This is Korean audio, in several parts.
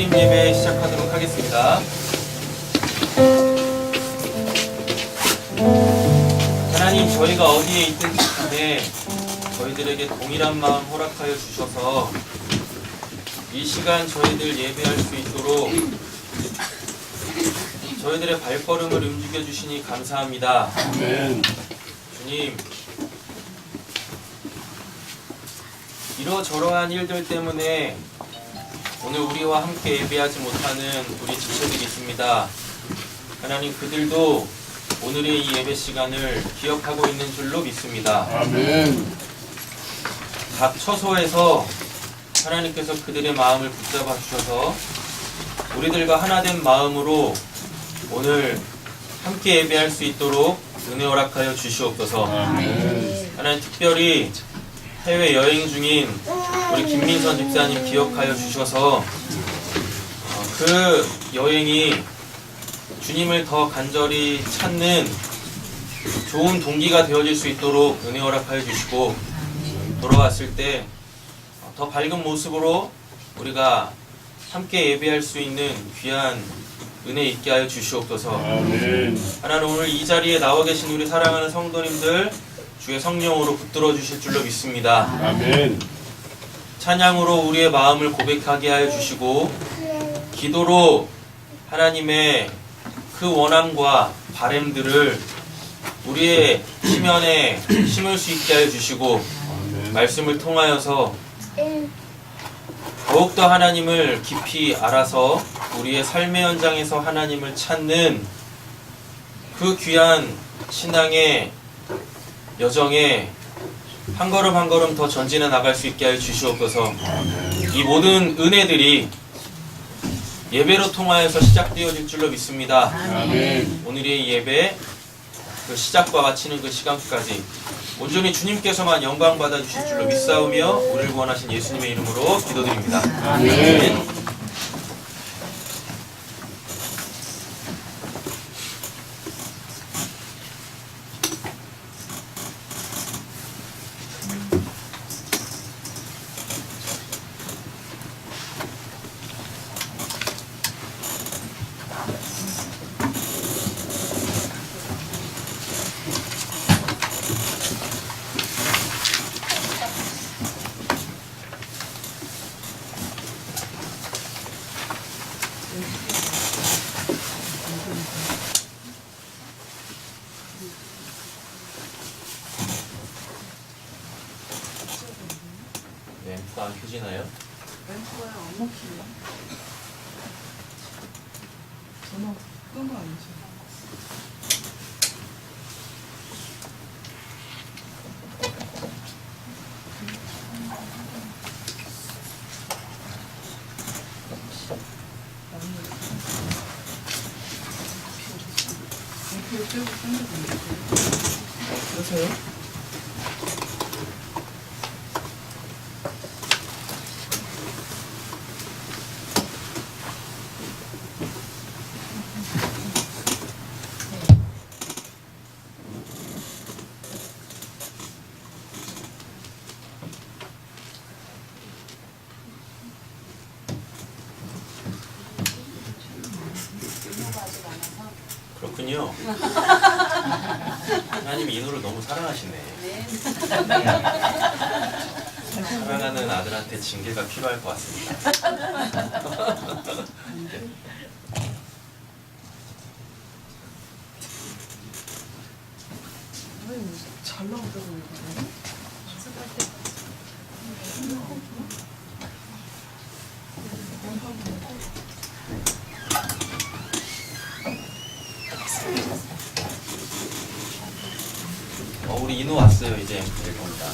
드림 예배 시작하도록 하겠습니다. 하나님, 저희가 어디에 있든지 간에 저희들에게 동일한 마음 허락하여 주셔서 이 시간 저희들 예배할 수 있도록 저희들의 발걸음을 움직여 주시니 감사합니다. 아멘. 주님, 이러저러한 일들 때문에 오늘 우리와 함께 예배하지 못하는 우리 지체들이 있습니다. 하나님, 그들도 오늘의 이 예배 시간을 기억하고 있는 줄로 믿습니다. 아멘. 각 처소에서 하나님께서 그들의 마음을 붙잡아 주셔서 우리들과 하나된 마음으로 오늘 함께 예배할 수 있도록 은혜 허락하여 주시옵소서. 아멘. 하나님, 특별히 해외 여행 중인 우리 김민선 집사님 기억하여 주셔서 그 여행이 주님을 더 간절히 찾는 좋은 동기가 되어질 수 있도록 은혜 허락하여 주시고, 돌아왔을 때 더 밝은 모습으로 우리가 함께 예배할 수 있는 귀한 은혜 있게 하여 주시옵소서. 아멘. 하나님, 오늘 이 자리에 나와 계신 우리 사랑하는 성도님들 주의 성령으로 붙들어 주실 줄로 믿습니다. 아멘. 찬양으로 우리의 마음을 고백하게 하여 주시고, 기도로 하나님의 그 원함과 바램들을 우리의 심연에 심을 수 있게 하여 주시고, 말씀을 통하여서 더욱더 하나님을 깊이 알아서 우리의 삶의 현장에서 하나님을 찾는 그 귀한 신앙의 여정에 한 걸음 한 걸음 더 전진해 나갈 수 있게 하여 주시옵소서. 이 모든 은혜들이 예배로 통하여서 시작되어질 줄로 믿습니다. 아멘. 오늘의 예배 그 시작과 마치는 그 시간까지 온전히 주님께서만 영광 받아 주실 줄로 믿사오며 우리를 구원하신 예수님의 이름으로 기도드립니다. 아멘. 네, 또 안 켜지나요? 왼쪽에 안 먹히네. 전화 끈거 아니지? 여보세요? 그렇군요. 하나님이 인호를 너무 사랑하시네. 사랑하는 아들한테 징계가 필요할 것 같습니다. 잘 나온다고 그러거든요? 우리 인호 왔어요. 이제 될 겁니다.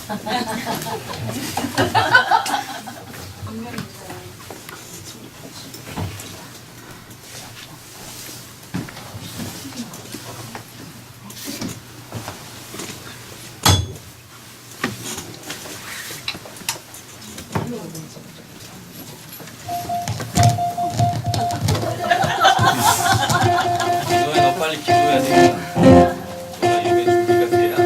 인호야, 너 빨리 기도해야 돼. 너가 예배 준비가 돼야.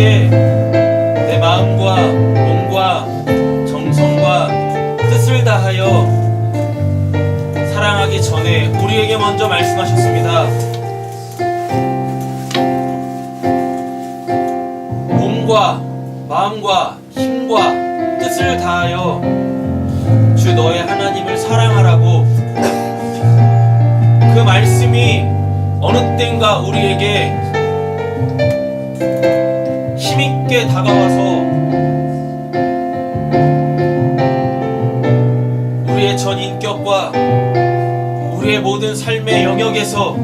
우리에게 내 마음과 몸과 정성과 뜻을 다하여 사랑하기 전에 우리에게 먼저 말씀하셨습니다. 몸과 마음과 힘과 뜻을 다하여 주 너의 하나님을 사랑하라고. 그 말씀이 어느 땐가 우리에게 힘있게 다가와서 우리의 전 인격과 우리의 모든 삶의 영역에서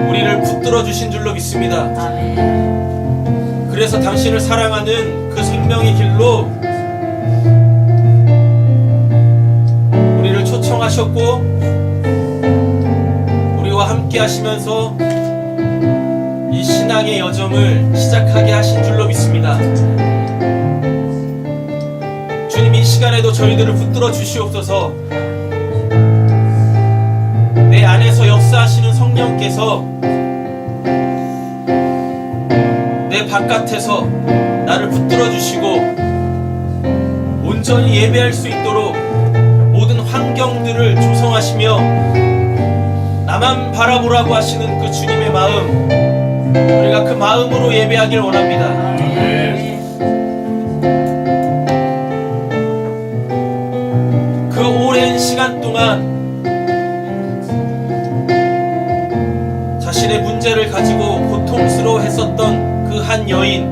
우리를 붙들어 주신 줄로 믿습니다. 그래서 당신을 사랑하는 그 생명의 길로 우리를 초청하셨고 우리와 함께 하시면서 이 신앙의 여정을 시작하게 하신 줄로 믿습니다. 주님, 이 시간에도 저희들을 붙들어 주시옵소서. 내 안에서 역사하시는 성령께서 내 바깥에서 나를 붙들어 주시고 온전히 예배할 수 있도록 모든 환경들을 조성하시며 나만 바라보라고 하시는 그 주님의 마음, 우리가 그 마음으로 예배하길 원합니다. 그 오랜 시간 동안 자신의 문제를 가지고 고통스러워했었던 그 한 여인,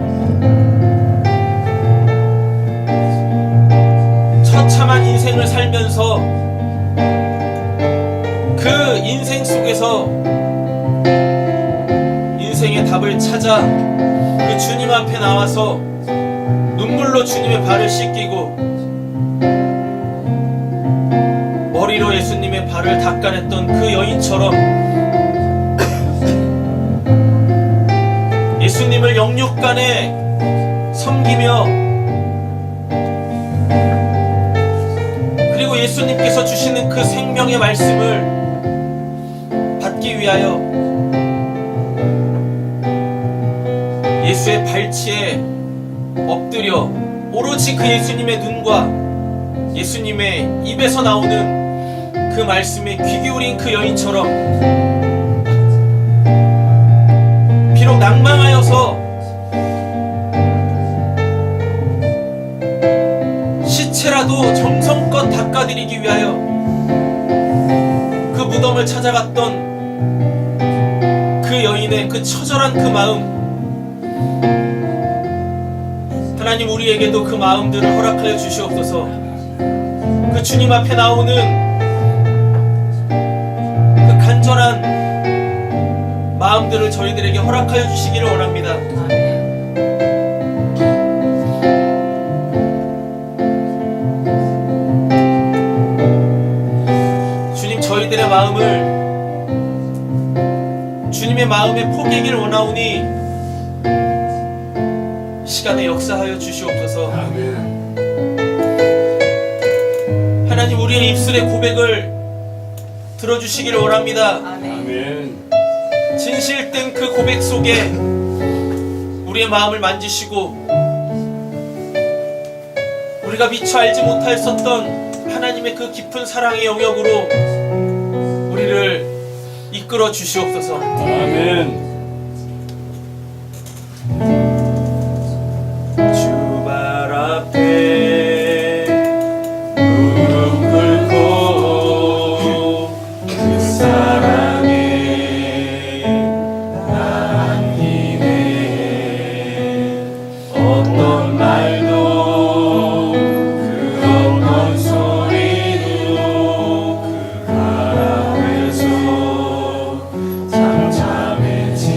처참한 인생을 살면서 그 인생 속에서 인생의 답을 찾아 그 주님 앞에 나와서 눈물로 주님의 발을 씻기고 머리로 예수님의 발을 닦아냈던 그 여인처럼 예수님을 영육간에 섬기며 그리고 예수님께서 주시는 그 생명의 말씀을 받기 위하여 예수의 발치에 엎드려 오로지 그 예수님의 눈과 예수님의 입에서 나오는 그 말씀에 귀 기울인 그 여인처럼 비록 낭망하여서 시체라도 정성껏 닦아드리기 위하여 그 무덤을 찾아갔던 그 여인의 그 처절한 그 마음, 하나님 우리에게도 그 마음들을 허락하여 주시옵소서. 그 주님 앞에 나오는 그 간절한 마음들을 저희들에게 허락하여 주시기를 원합니다. 주님, 저희들의 마음을 주님의 마음에 포기하기를 원하오니 시간에 역사하여 주시옵소서. 하나님, 우리의 입술의 고백을 들어주시기를 원합니다. 진실된 그 고백 속에 우리의 마음을 만지시고 우리가 미처 알지 못하였었던 하나님의 그 깊은 사랑의 영역으로 우리를 이끌어 주시옵소서. 아멘. 주 발 앞에 무릎 꿇고 그 사랑에 남기네. 어떤 말도 그 어떤 소리도 그 발 앞에서 잠잠해지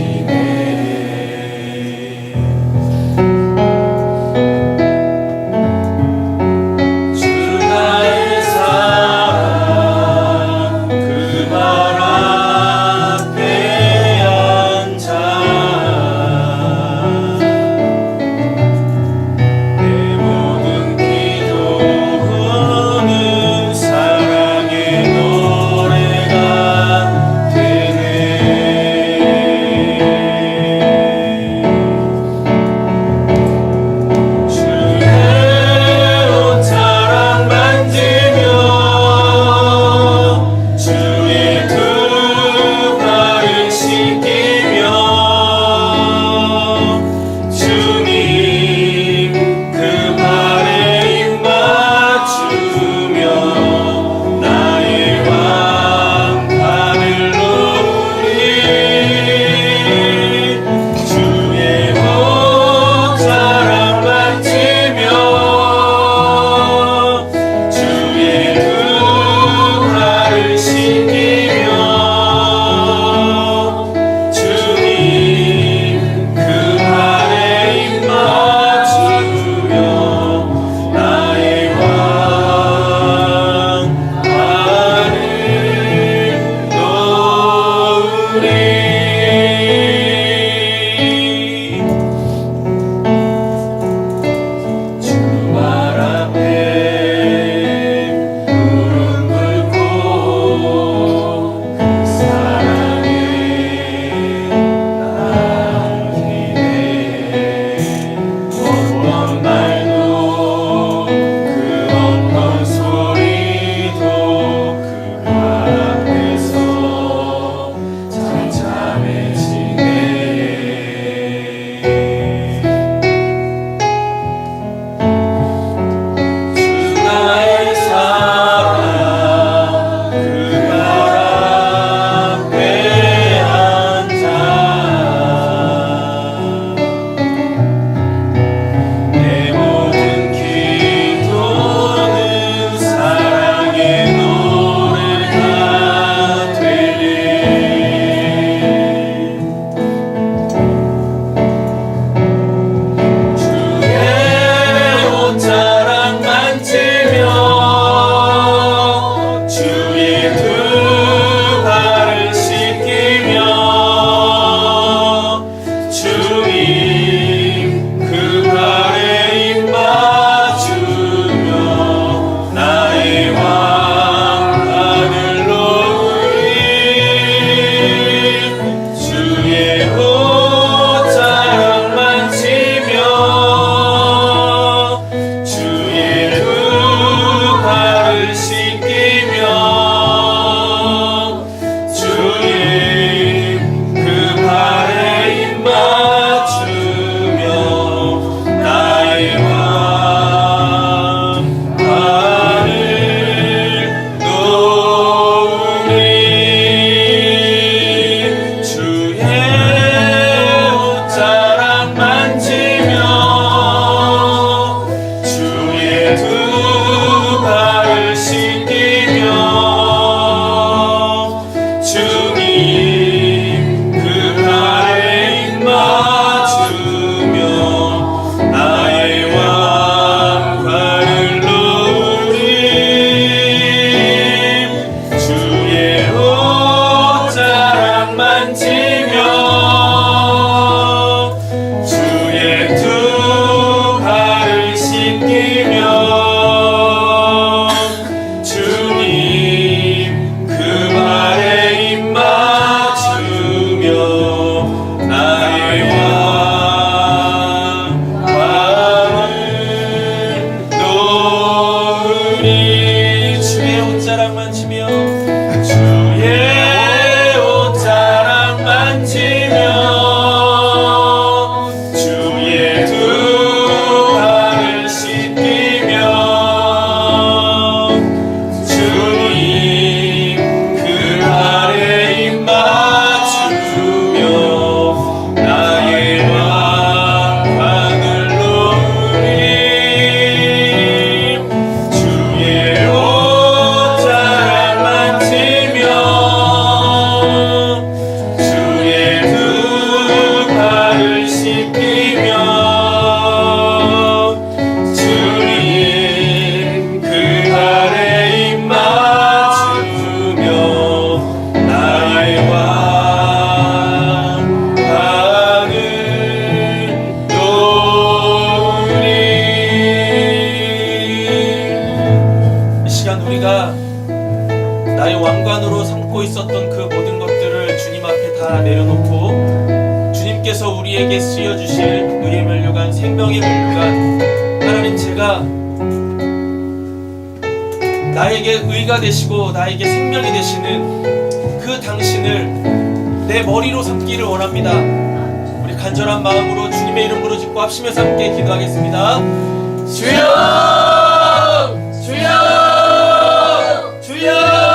우리에게 쓰여주실 의의 면류관, 생명의 면류관, 하나님, 제가 나에게 의가 되시고 나에게 생명이 되시는 그 당신을 내 머리로 삼기를 원합니다. 우리 간절한 마음으로 주님의 이름 부르짖고 합심해서 함께 기도하겠습니다. 주여! 주여! 주여!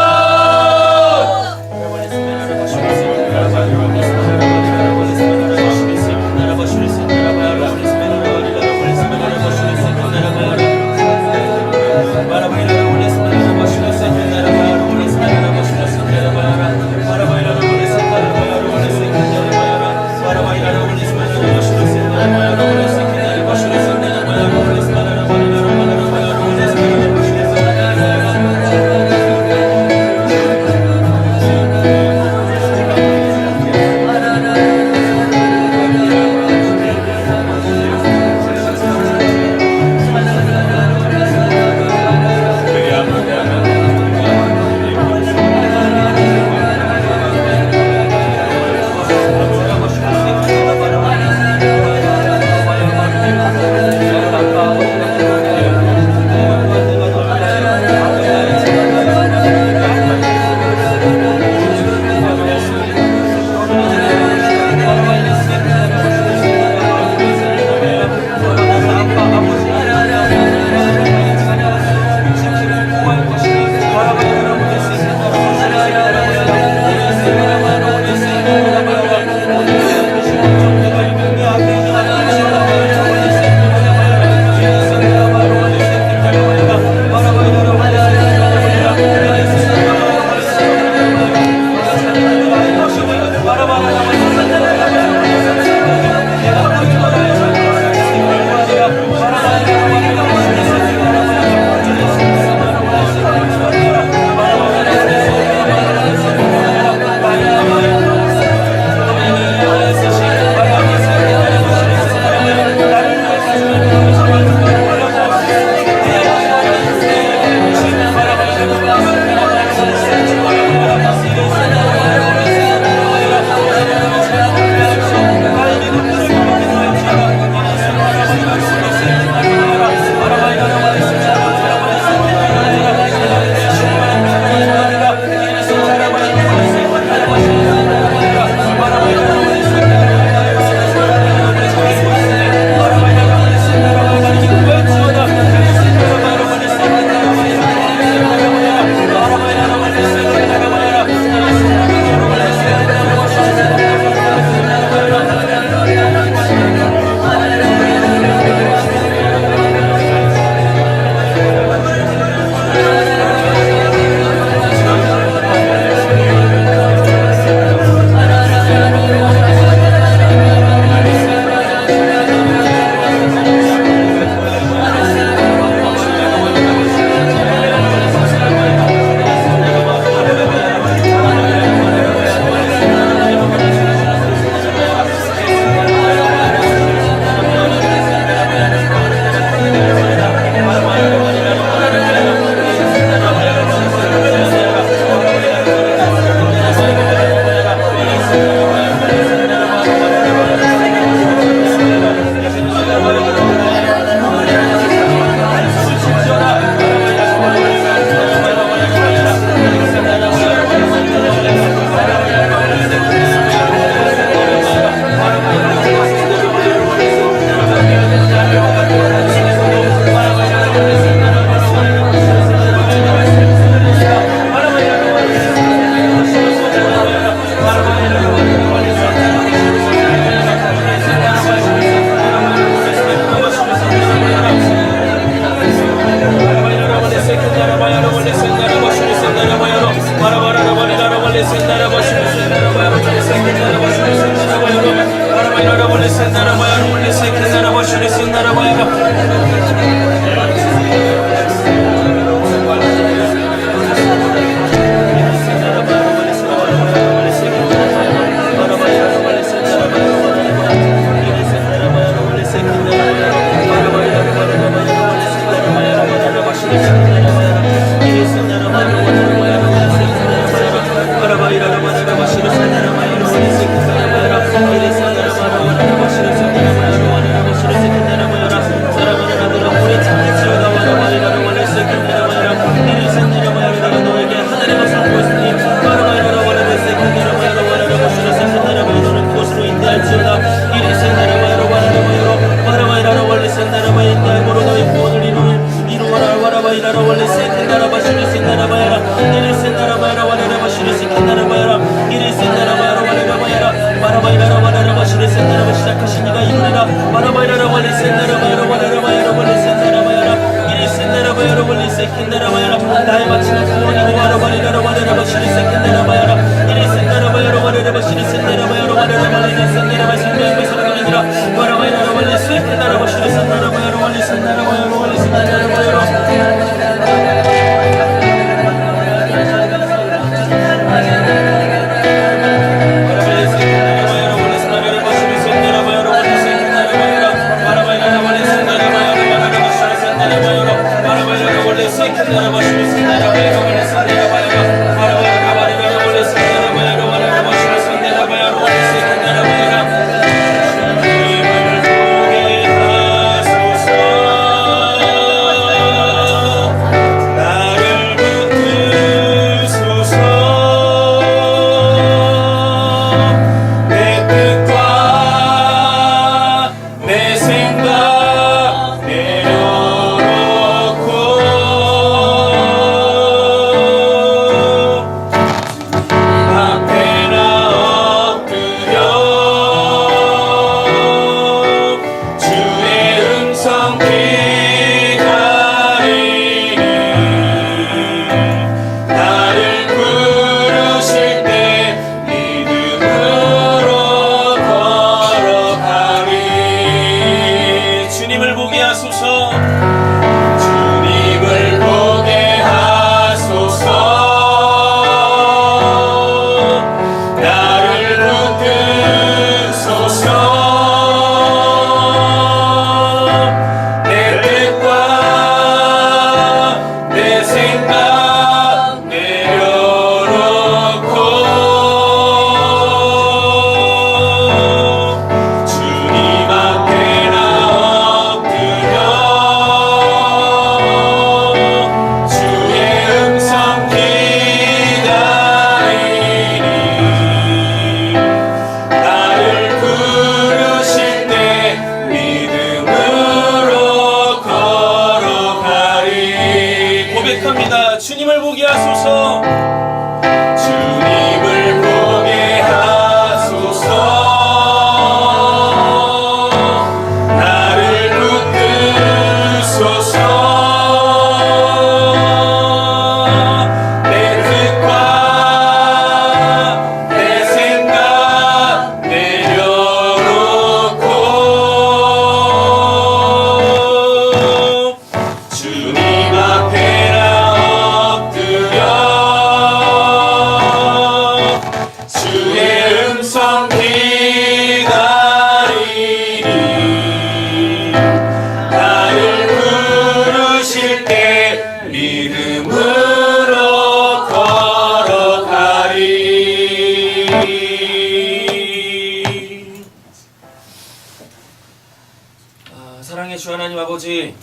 사랑의 주 하나님 아버지,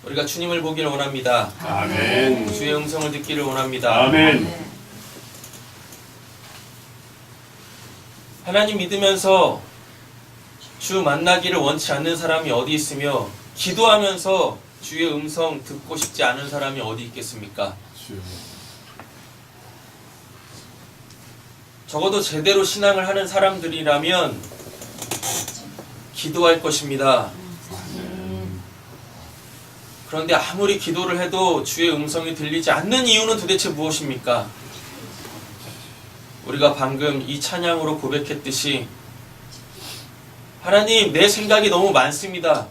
우리가 주님을 보기를 원합니다. 아멘. 주의 음성을 듣기를 원합니다. 아멘. 하나님 믿으면서 주 만나기를 원치 않는 사람이 어디 있으며 기도하면서 주의 음성 듣고 싶지 않은 사람이 어디 있겠습니까? 주여. 적어도 제대로 신앙을 하는 사람들이라면 기도할 것입니다. 그런데 아무리 기도를 해도 주의 음성이 들리지 않는 이유는 도대체 무엇입니까? 우리가 방금 이 찬양으로 고백했듯이 하나님, 내 생각이 너무 많습니다.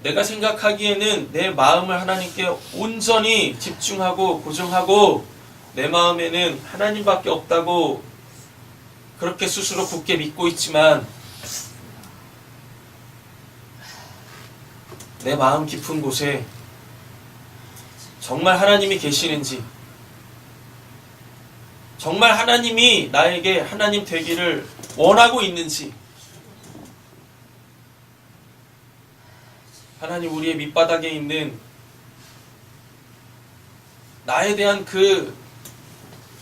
내가 생각하기에는 내 마음을 하나님께 온전히 집중하고 고정하고 내 마음에는 하나님밖에 없다고 그렇게 스스로 굳게 믿고 있지만 내 마음 깊은 곳에 정말 하나님이 계시는지, 정말 하나님이 나에게 하나님 되기를 원하고 있는지, 하나님, 우리의 밑바닥에 있는 나에 대한 그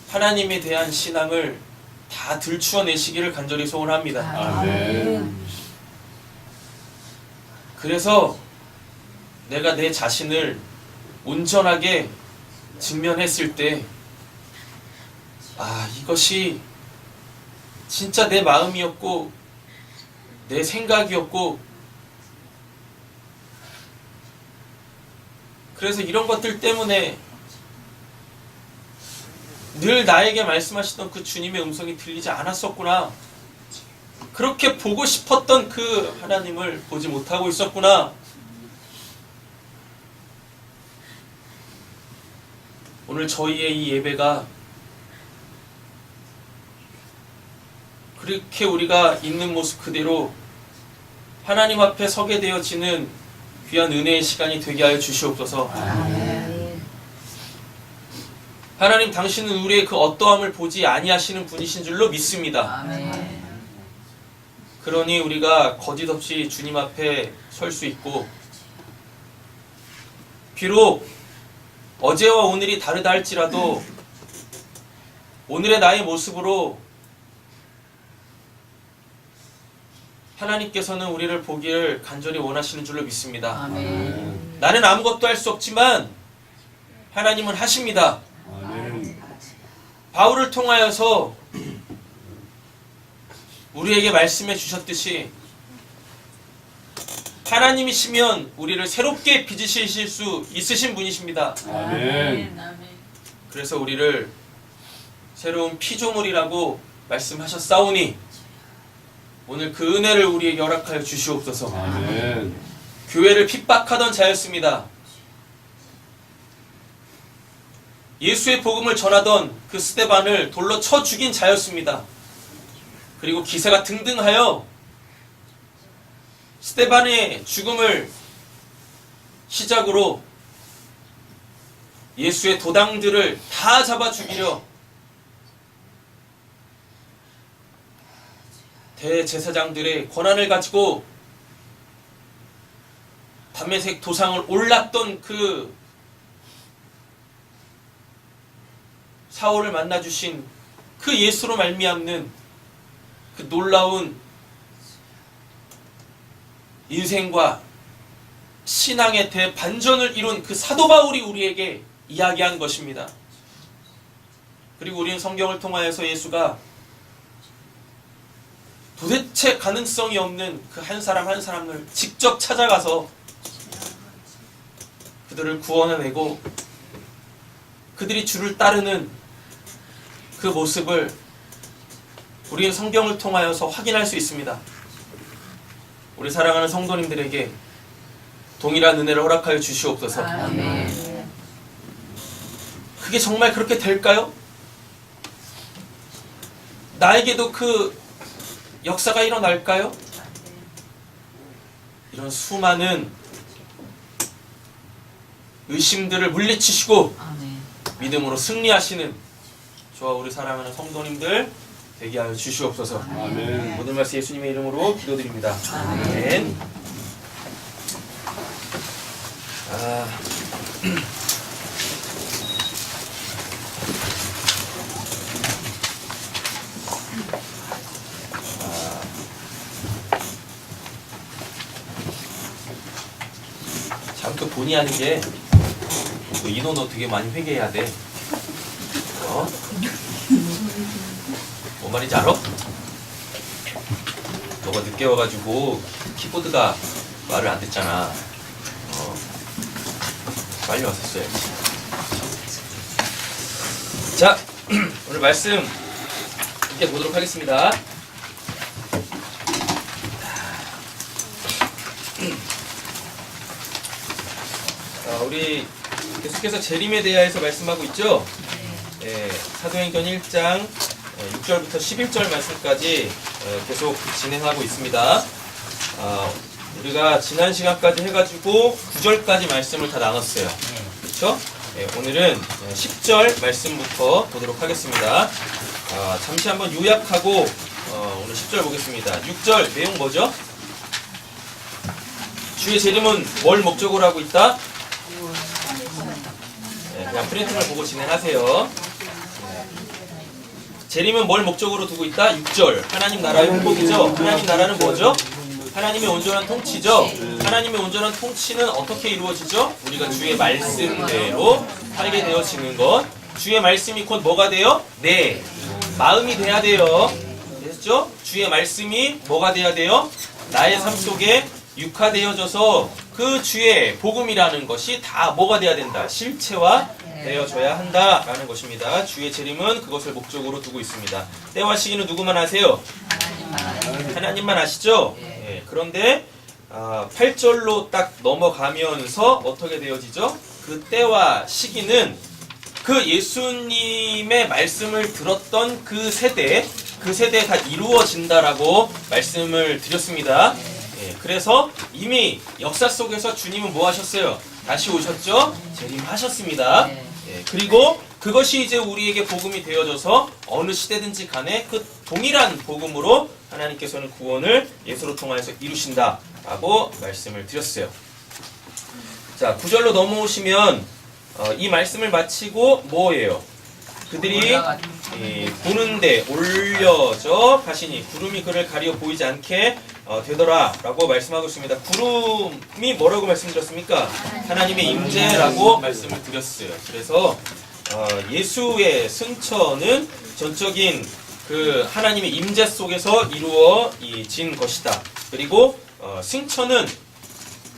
하나님에 대한 신앙을 다 들추어내시기를 간절히 소원합니다. 아멘. 그래서 내가 내 자신을 온전하게 직면했을 때, 이것이 진짜 내 마음이었고 내 생각이었고, 그래서 이런 것들 때문에 늘 나에게 말씀하시던 그 주님의 음성이 들리지 않았었구나. 그렇게 보고 싶었던 그 하나님을 보지 못하고 있었구나. 오늘 저희의 이 예배가 그렇게 우리가 있는 모습 그대로 하나님 앞에 서게 되어지는 귀한 은혜의 시간이 되게 하여 주시옵소서. 하나님, 당신은 우리의 그 어떠함을 보지 아니하시는 분이신 줄로 믿습니다. 그러니 우리가 거짓없이 주님 앞에 설 수 있고, 비록 어제와 오늘이 다르다 할지라도 오늘의 나의 모습으로 하나님께서는 우리를 보기를 간절히 원하시는 줄로 믿습니다. 나는 아무것도 할 수 없지만 하나님은 하십니다. 아멘. 바울을 통하여서 우리에게 말씀해 주셨듯이 하나님이시면 우리를 새롭게 빚으실 수 있으신 분이십니다. 아멘. 그래서 우리를 새로운 피조물이라고 말씀하셨사오니 오늘 그 은혜를 우리에게 허락하여 주시옵소서. 아멘. 교회를 핍박하던 자였습니다. 예수의 복음을 전하던 그 스데반을 돌로 쳐 죽인 자였습니다. 그리고 기세가 등등하여 스데반의 죽음을 시작으로 예수의 도당들을 다 잡아 죽이려 대제사장들의 권한을 가지고 담메색 도상을 올랐던 그 사울을 만나주신 그 예수로 말미암는 그 놀라운 인생과 신앙의 대반전을 이룬 그 사도 바울이 우리에게 이야기한 것입니다. 그리고 우리는 성경을 통하여서 예수가 도대체 가능성이 없는 그 한 사람 한 사람을 직접 찾아가서 그들을 구원해내고 그들이 주를 따르는 그 모습을 우리는 성경을 통하여서 확인할 수 있습니다. 우리 사랑하는 성도님들에게 동일한 은혜를 허락하여 주시옵소서. 아멘. 그게 정말 그렇게 될까요? 나에게도 그 역사가 일어날까요? 이런 수많은 의심들을 물리치시고 믿음으로 승리하시는 저와 우리 사랑하는 성도님들 되게 하여 주시옵소서. 아멘. 모든 말씀 예수님의 이름으로 기도드립니다. 아멘. 참 또 본의 아니게 너 인원 너 되게 많이 회개해야 돼. 어? 뭔 말인지 알아? 너가 늦게 와가지고 키보드가 말을 안 듣잖아. 빨리 왔었어야지. 자, 오늘 말씀 함께 보도록 하겠습니다. 우리 계속해서 재림에 대하여서 말씀하고 있죠? 사도행전 1장 6절부터 11절 말씀까지 계속 진행하고 있습니다. 우리가 지난 시간까지 해가지고 9절까지 말씀을 다 나눴어요. 그렇죠? 오늘은 10절 말씀부터 보도록 하겠습니다. 잠시 한번 요약하고 오늘 10절 보겠습니다. 6절 내용 뭐죠? 주의 재림은 뭘 목적으로 하고 있다? 그냥 프린팅을 보고 진행하세요. 재림은 뭘 목적으로 두고 있다? 6절 하나님 나라의 회복이죠. 하나님 나라는 뭐죠? 하나님의 온전한 통치죠. 하나님의 온전한 통치는 어떻게 이루어지죠? 우리가 주의 말씀대로 살게 되어지는 것. 주의 말씀이 곧 뭐가 돼요? 네, 마음이 돼야 돼요. 됐죠? 주의 말씀이 뭐가 돼야 돼요? 나의 삶 속에 육화되어져서 그 주의 복음이라는 것이 다 뭐가 돼야 된다? 실체화 되어져야 한다라는 것입니다. 주의 재림은 그것을 목적으로 두고 있습니다. 때와 시기는 누구만 아세요? 하나님만 아시죠? 그런데 8절로 딱 넘어가면서 어떻게 되어지죠? 그 때와 시기는 그 예수님의 말씀을 들었던 그 세대에 다 이루어진다라고 말씀을 드렸습니다. 그래서 이미 역사 속에서 주님은 뭐 하셨어요? 다시 오셨죠? 재림하셨습니다. 그리고 그것이 이제 우리에게 복음이 되어져서 어느 시대든지 간에 그 동일한 복음으로 하나님께서는 구원을 예수로 통하여서 이루신다라고 말씀을 드렸어요. 자, 9절로 넘어오시면 이 말씀을 마치고 뭐예요? 그들이 보는데 올려져 가시니 구름이 그를 가리어 보이지 않게 되더라 라고 말씀하고 있습니다. 구름이 뭐라고 말씀드렸습니까? 하나님의 임재라고 말씀을 드렸어요. 그래서 예수의 승천은 전적인 그 하나님의 임재 속에서 이루어진 것이다. 그리고 승천은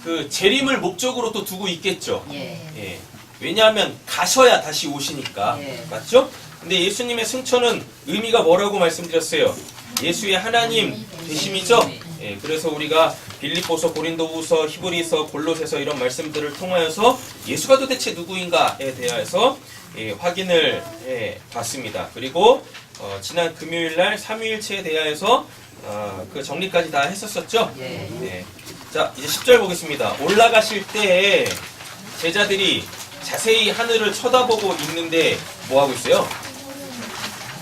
그 재림을 목적으로 또 두고 있겠죠. 예. 왜냐하면 가셔야 다시 오시니까. 맞죠? 근데 예수님의 승천은 의미가 뭐라고 말씀드렸어요? 예수의 하나님 되심이죠? 그래서 우리가 빌립보서, 고린도후서, 히브리서, 골로새서 이런 말씀들을 통하여서 예수가 도대체 누구인가에 대해서 확인을 봤습니다. 그리고 지난 금요일날 삼위일체에 대하여서 그 정리까지 다 했었었죠? 자, 이제 10절 보겠습니다. 올라가실 때 제자들이 자세히 하늘을 쳐다보고 있는데 뭐 하고 있어요?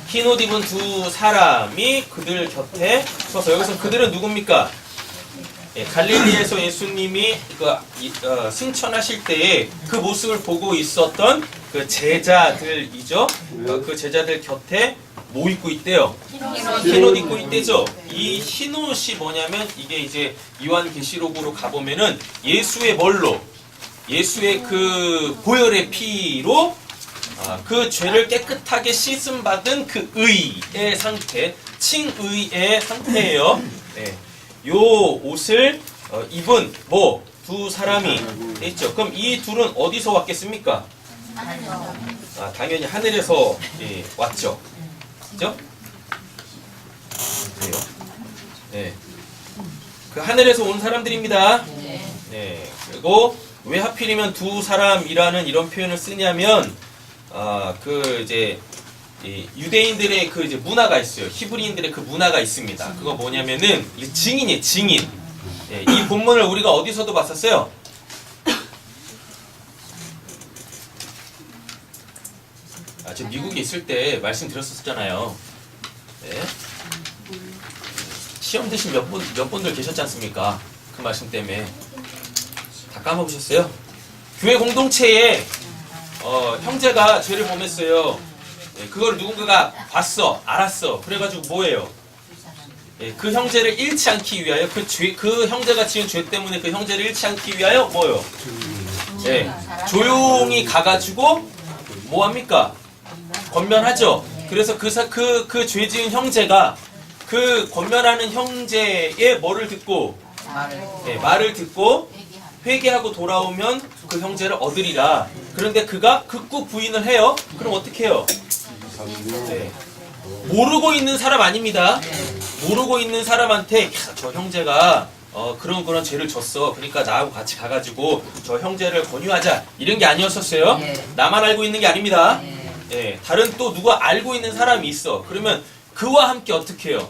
흰 옷 입은 두 사람이 그들 곁에 서서, 여기서 그들은 누굽니까? 갈릴리에서 예수님이 승천하실 때에 그 모습을 보고 있었던 그 제자들이죠. 그 제자들 곁에 뭐 입고 있대요? 흰 옷 입고 있대죠. 이 흰 옷이 뭐냐면 이게 이제 요한계시록으로 가보면은 예수의 뭘로? 예수의 그 보혈의 피로 그 죄를 깨끗하게 씻음 받은 그 의의 상태, 칭의의 상태예요. 요 옷을 입은 두 사람이 있죠. 그럼 이 둘은 어디서 왔겠습니까? 당연히 하늘에서 왔죠. 그죠? 그래요. 그 하늘에서 온 사람들입니다. 그리고 왜 하필이면 두 사람이라는 이런 표현을 쓰냐면 그 이제 유대인들의 그 이제 문화가 있어요. 히브리인들의 그 문화가 있습니다. 그거 뭐냐면은 증인이에요. 증인. 이 본문을 우리가 어디서도 봤었어요? 제가 미국에 있을 때 말씀드렸었잖아요. 네. 시험 드신 몇 분들 계셨지 않습니까? 그 말씀 때문에 다 까먹으셨어요? 교회 공동체에 형제가 죄를 범했어요. 네, 그걸 누군가가 봤어, 알았어. 그래가지고 뭐예요? 네, 그 형제를 잃지 않기 위하여 그 형제가 지은 죄 때문에 그 형제를 잃지 않기 위하여 뭐요? 네, 조용히 가가지고 뭐 합니까? 권면하죠. 그래서 그 죄 지은 형제가 그 권면하는 형제의 뭐를 듣고 네, 말을 듣고 회개하고 돌아오면 그 형제를 얻으리라. 그런데 그가 극구 부인을 해요. 그럼 어떻게 해요? 네. 모르고 있는 사람 아닙니다. 모르고 있는 사람한테 저 형제가 그런 죄를 졌어. 그러니까 나하고 같이 가가지고 저 형제를 권유하자. 이런 게 아니었었어요. 나만 알고 있는 게 아닙니다. 네. 다른 또 누가 알고 있는 사람이 있어. 그러면 그와 함께 어떻게 해요?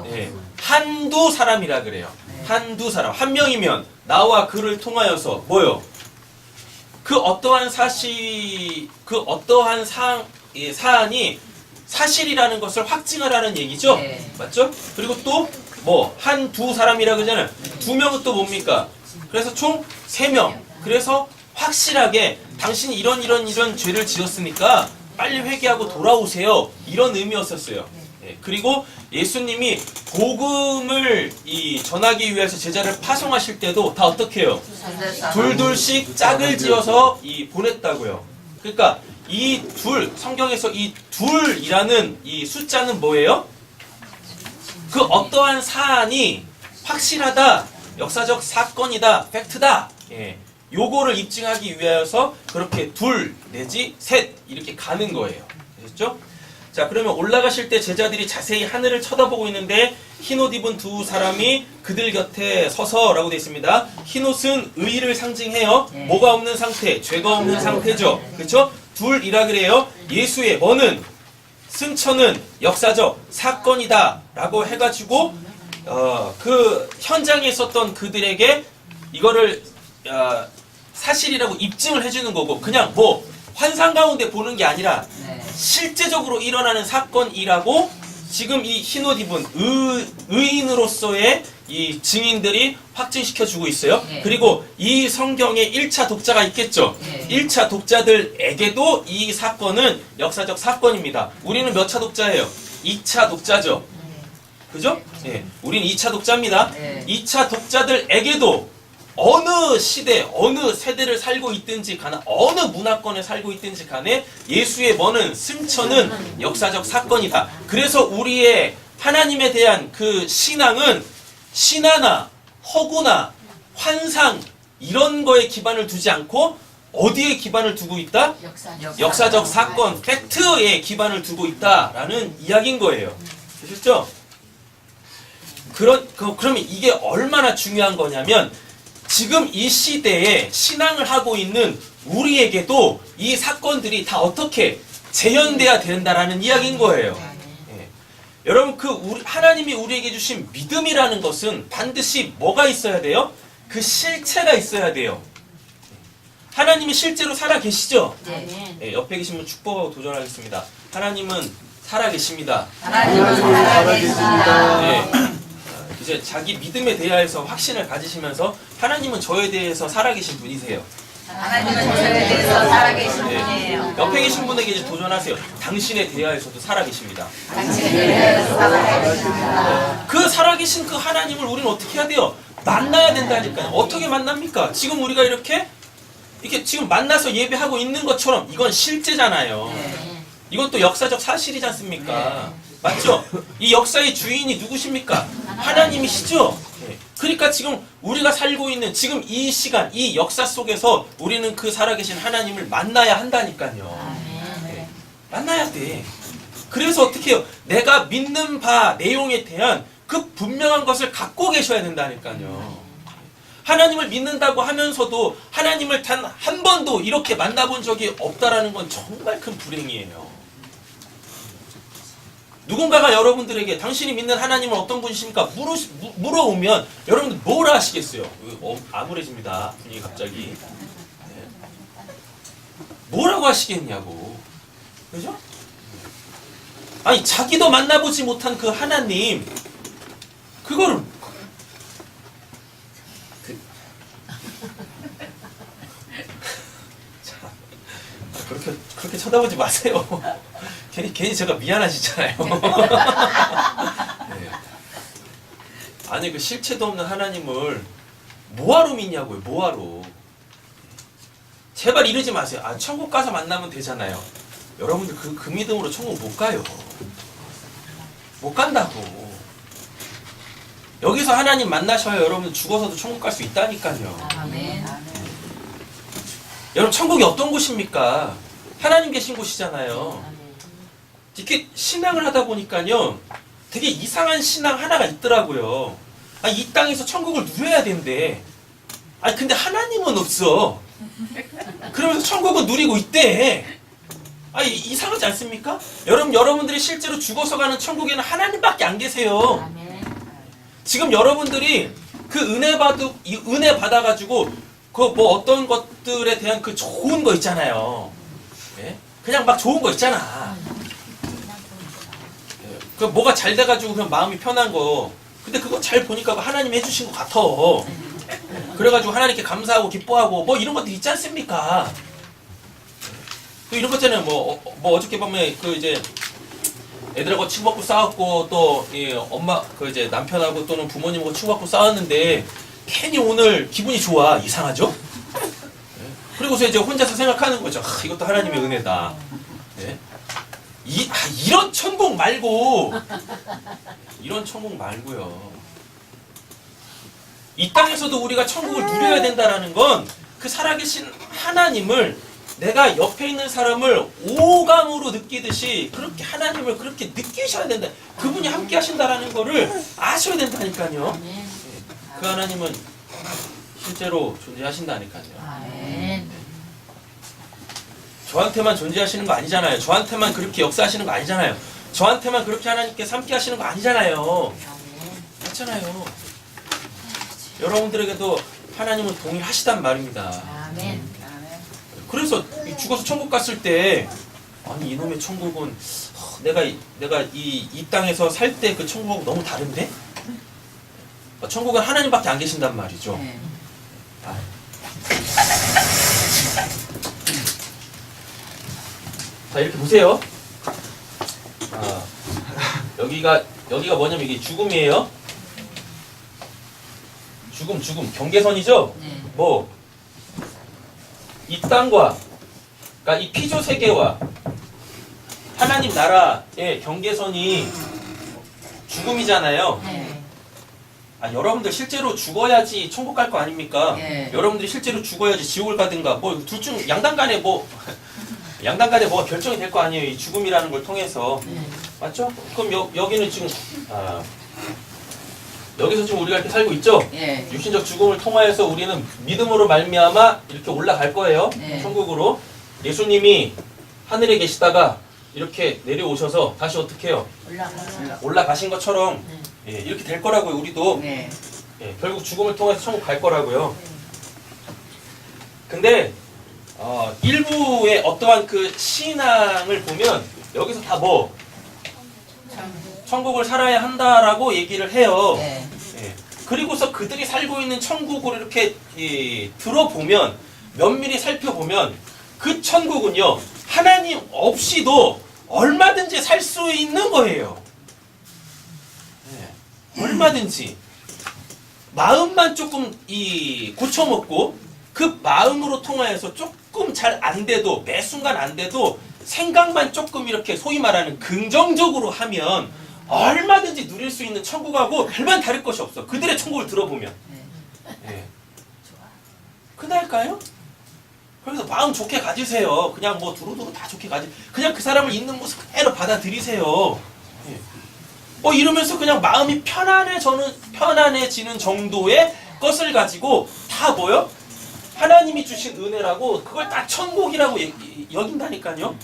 네. 한두 사람이라 그래요. 한두 사람. 한 명이면 나와 그를 통하여서 뭐요? 그 어떠한 사안이 사실이라는 것을 확증하라는 얘기죠? 맞죠? 그리고 또 뭐 한두 사람이라 그러잖아요. 두 명은 또 뭡니까? 그래서 총 3명. 그래서 확실하게 당신이 이런 죄를 지었으니까 빨리 회개하고 돌아오세요. 이런 의미였었어요. 네. 그리고 예수님이 복음을 전하기 위해서 제자를 파송하실 때도 다 어떻게 해요? 둘둘씩 짝을 지어서 보냈다고요. 그러니까 성경에서 이 둘이라는 이 숫자는 뭐예요? 그 어떠한 사안이 확실하다, 역사적 사건이다, 팩트다. 예. 요거를 입증하기 위하여서 그렇게 둘 내지 셋 이렇게 가는 거예요. 아셨죠? 자, 그러면 올라가실 때 제자들이 자세히 하늘을 쳐다보고 있는데 흰옷 입은 두 사람이 그들 곁에 서서라고 되어 있습니다. 흰옷은 의를 상징해요. 뭐가 없는 상태, 죄가 없는 상태죠. 그렇죠? 둘이라 그래요. 예수의 뭐는 승천은 역사적 사건이다 라고 해가지고 그 현장에 있었던 그들에게 이거를 사실이라고 입증을 해주는 거고, 그냥 뭐 환상 가운데 보는 게 아니라 실제적으로 일어나는 사건이라고 지금 이 흰옷 입은 의인으로서의 이 증인들이 확증시켜주고 있어요. 그리고 이 성경에 1차 독자가 있겠죠. 1차 독자들에게도 이 사건은 역사적 사건입니다. 우리는 몇 차 독자예요? 2차 독자죠. 그죠? 예. 우리는 2차 독자입니다. 2차 독자들에게도 어느 시대, 어느 세대를 살고 있든지 간에, 어느 문화권에 살고 있든지 간에 예수의 뭐는 승천은 역사적 사건이다. 그래서 우리의 하나님에 대한 그 신앙은 신화나 허구나 환상 이런 거에 기반을 두지 않고 어디에 기반을 두고 있다? 역사적 사건, 팩트에 기반을 두고 있다라는 이야기인 거예요. 되셨죠? 그러면 이게 얼마나 중요한 거냐면 지금 이 시대에 신앙을 하고 있는 우리에게도 이 사건들이 다 어떻게 재현돼야 된다라는 이야기인 거예요. 예. 여러분 하나님이 우리에게 주신 믿음이라는 것은 반드시 뭐가 있어야 돼요? 그 실체가 있어야 돼요. 하나님이 실제로 살아 계시죠? 예, 옆에 계신 분 축복하고 도전하겠습니다. 하나님은 살아 계십니다. 하나님은 살아계십니다. 네. 이제 자기 믿음에 대하여서 확신을 가지시면서 하나님은 저에 대해서 살아계신 분이세요. 하나님은 저에 대해서 살아계신 네. 분이에요. 옆에 계신 분에게 이제 도전하세요. 당신에 대하여서도 살아계십니다. 당신에 대해서 살아계십니다. 그 살아계신 그 하나님을 우리는 어떻게 해야 돼요? 만나야 된다니까요. 어떻게 만납니까? 지금 우리가 이렇게 지금 만나서 예배하고 있는 것처럼 이건 실제잖아요. 이건 또 역사적 사실이지 않습니까? 맞죠? 이 역사의 주인이 누구십니까? 하나님이시죠? 네. 그러니까 지금 우리가 살고 있는 지금 이 시간, 이 역사 속에서 우리는 그 살아계신 하나님을 만나야 한다니까요. 네. 만나야 돼. 그래서 어떻게 해요? 내가 믿는 바 내용에 대한 그 분명한 것을 갖고 계셔야 된다니까요. 하나님을 믿는다고 하면서도 하나님을 단 한 번도 이렇게 만나본 적이 없다라는 건 정말 큰 불행이에요. 누군가가 여러분들에게 당신이 믿는 하나님은 어떤 분이십니까? 물어오면 여러분들 뭐라 하시겠어요? 암울해집니다. 분위기 갑자기. 네. 뭐라고 하시겠냐고. 그죠? 아니 자기도 만나보지 못한 그 하나님 그거를 자, 그렇게 쳐다보지 마세요. 괜히 제가 미안하시잖아요. 네. 아니 그 실체도 없는 하나님을 뭐하러 믿냐고요. 뭐하러. 제발 이러지 마세요. 아 천국 가서 만나면 되잖아요. 여러분들 그 믿음으로 천국 못 가요. 못 간다고. 여기서 하나님 만나셔야 여러분 죽어서도 천국 갈 수 있다니까요. 아멘. 여러분 천국이 어떤 곳입니까? 하나님 계신 곳이잖아요. 이렇게 신앙을 하다 보니까요 되게 이상한 신앙 하나가 있더라고요. 아, 이 땅에서 천국을 누려야 된대. 아니 근데 하나님은 없어. 그러면서 천국은 누리고 있대. 아니 이상하지 않습니까? 여러분들이 실제로 죽어서 가는 천국에는 하나님밖에 안 계세요. 지금 여러분들이 그 은혜 받아가지고 그 뭐 어떤 것들에 대한 그 좋은 거 있잖아요. 예? 그냥 막 좋은 거 있잖아. 예. 그 뭐가 잘 돼가지고 그냥 마음이 편한 거. 근데 그거 잘 보니까 하나님이 해주신 것 같아. 그래가지고 하나님께 감사하고 기뻐하고 뭐 이런 것들 있지 않습니까? 그 이런 것 있잖아요. 뭐 어저께 밤에 그 이제 애들하고 치고받고 싸웠고 또 이 엄마 그 이제 남편하고 또는 부모님하고 치고받고 싸웠는데 괜히 오늘 기분이 좋아. 이상하죠? 네. 그리고서 이제 혼자서 생각하는 거죠. 아, 이것도 하나님의 은혜다. 네. 이런 천국 말고 이런 천국 말고요. 이 땅에서도 우리가 천국을 누려야 된다라는 건 그 살아계신 하나님을 내가 옆에 있는 사람을 오감으로 느끼듯이 그렇게 하나님을 그렇게 느끼셔야 된다. 그분이 함께 하신다라는 거를 아셔야 된다니까요. 그 하나님은 실제로 존재하신다니까요. 저한테만 존재하시는 거 아니잖아요. 저한테만 그렇게 역사하시는 거 아니잖아요. 저한테만 그렇게 하나님께서 함께 하시는 거 아니잖아요. 그렇잖아요. 여러분들에게도 하나님은 동일하시단 말입니다. 그래서 죽어서 천국 갔을 때 아니 이놈의 천국은 내가 이 땅에서 살 때 그 천국하고 너무 다른데? 천국은 하나님밖에 안 계신단 말이죠. 자 이렇게 보세요. 여기가 뭐냐면 이게 죽음이에요. 죽음 경계선이죠. 뭐 이 땅과 그러니까 이 피조 세계와 하나님 나라의 경계선이 죽음이잖아요. 아, 여러분들 실제로 죽어야지 천국 갈 거 아닙니까? 여러분들이 실제로 죽어야지 지옥을 가든가 뭐 둘 중 양당 간에 뭐가 결정이 될 거 아니에요. 이 죽음이라는 걸 통해서. 맞죠? 그럼 여기는 지금 여기서 지금 우리가 이렇게 살고 있죠? 육신적 죽음을 통하여서 우리는 믿음으로 말미암아 이렇게 올라갈 거예요. 천국으로. 예수님이 하늘에 계시다가 이렇게 내려오셔서 다시 어떻게 해요? 올라가신 것처럼 이렇게 될 거라고요. 우리도. 결국 죽음을 통해서 천국 갈 거라고요. 근데 일부의 어떠한 그 신앙을 보면 여기서 다 뭐 천국을 살아야 한다라고 얘기를 해요. 그리고서 그들이 살고 있는 천국을 이렇게 들어보면 면밀히 살펴보면 그 천국은요 하나님 없이도 얼마든지 살 수 있는 거예요. 얼마든지 마음만 조금 고쳐먹고 그 마음으로 통하여서 조금 잘 안 돼도 매 순간 안 돼도 생각만 조금 이렇게 소위 말하는 긍정적으로 하면 얼마든지 누릴 수 있는 천국하고 별반 다를 것이 없어. 그들의 천국을 들어보면. 그날까요? 그래서 마음 좋게 가지세요. 그냥 뭐 두루두루 다 좋게 그냥 그 사람을 있는 모습 그대로 받아들이세요. 이러면서 그냥 마음이 편안해지는 정도의 것을 가지고 다 뭐요? 하나님이 주신 은혜라고 그걸 다 천국이라고 여긴다니까요.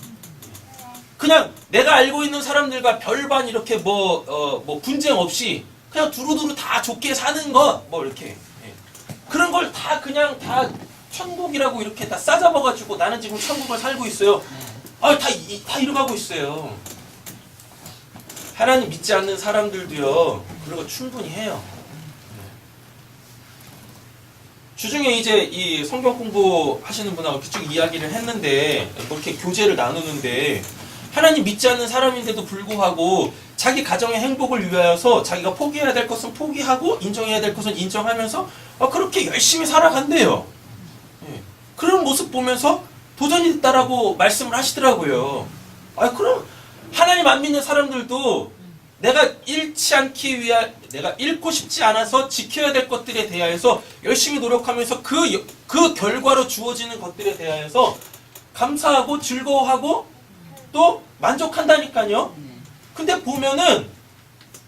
그냥 내가 알고 있는 사람들과 별반 이렇게 뭐 분쟁 없이 그냥 두루두루 다 좋게 사는 것 뭐 이렇게 그런 걸 다 그냥 다 천국이라고 이렇게 다 싸잡아가지고 나는 지금 천국을 살고 있어요. 다 이뤄가고 있어요. 하나님 믿지 않는 사람들도요, 그런 거 충분히 해요. 주중에 이제 이 성경 공부하시는 분하고 쭉 이야기를 했는데, 뭐 이렇게 교제를 나누는데, 하나님 믿지 않는 사람인데도 불구하고 자기 가정의 행복을 위하여서 자기가 포기해야 될 것은 포기하고 인정해야 될 것은 인정하면서 그렇게 열심히 살아간대요. 예. 그런 모습 보면서 도전이 됐다라고 말씀을 하시더라고요. 그럼 하나님 안 믿는 사람들도 내가 내가 잃고 싶지 않아서 지켜야 될 것들에 대하여서 열심히 노력하면서 그 결과로 주어지는 것들에 대하여서 감사하고 즐거워하고 또 만족한다니까요. 근데 보면은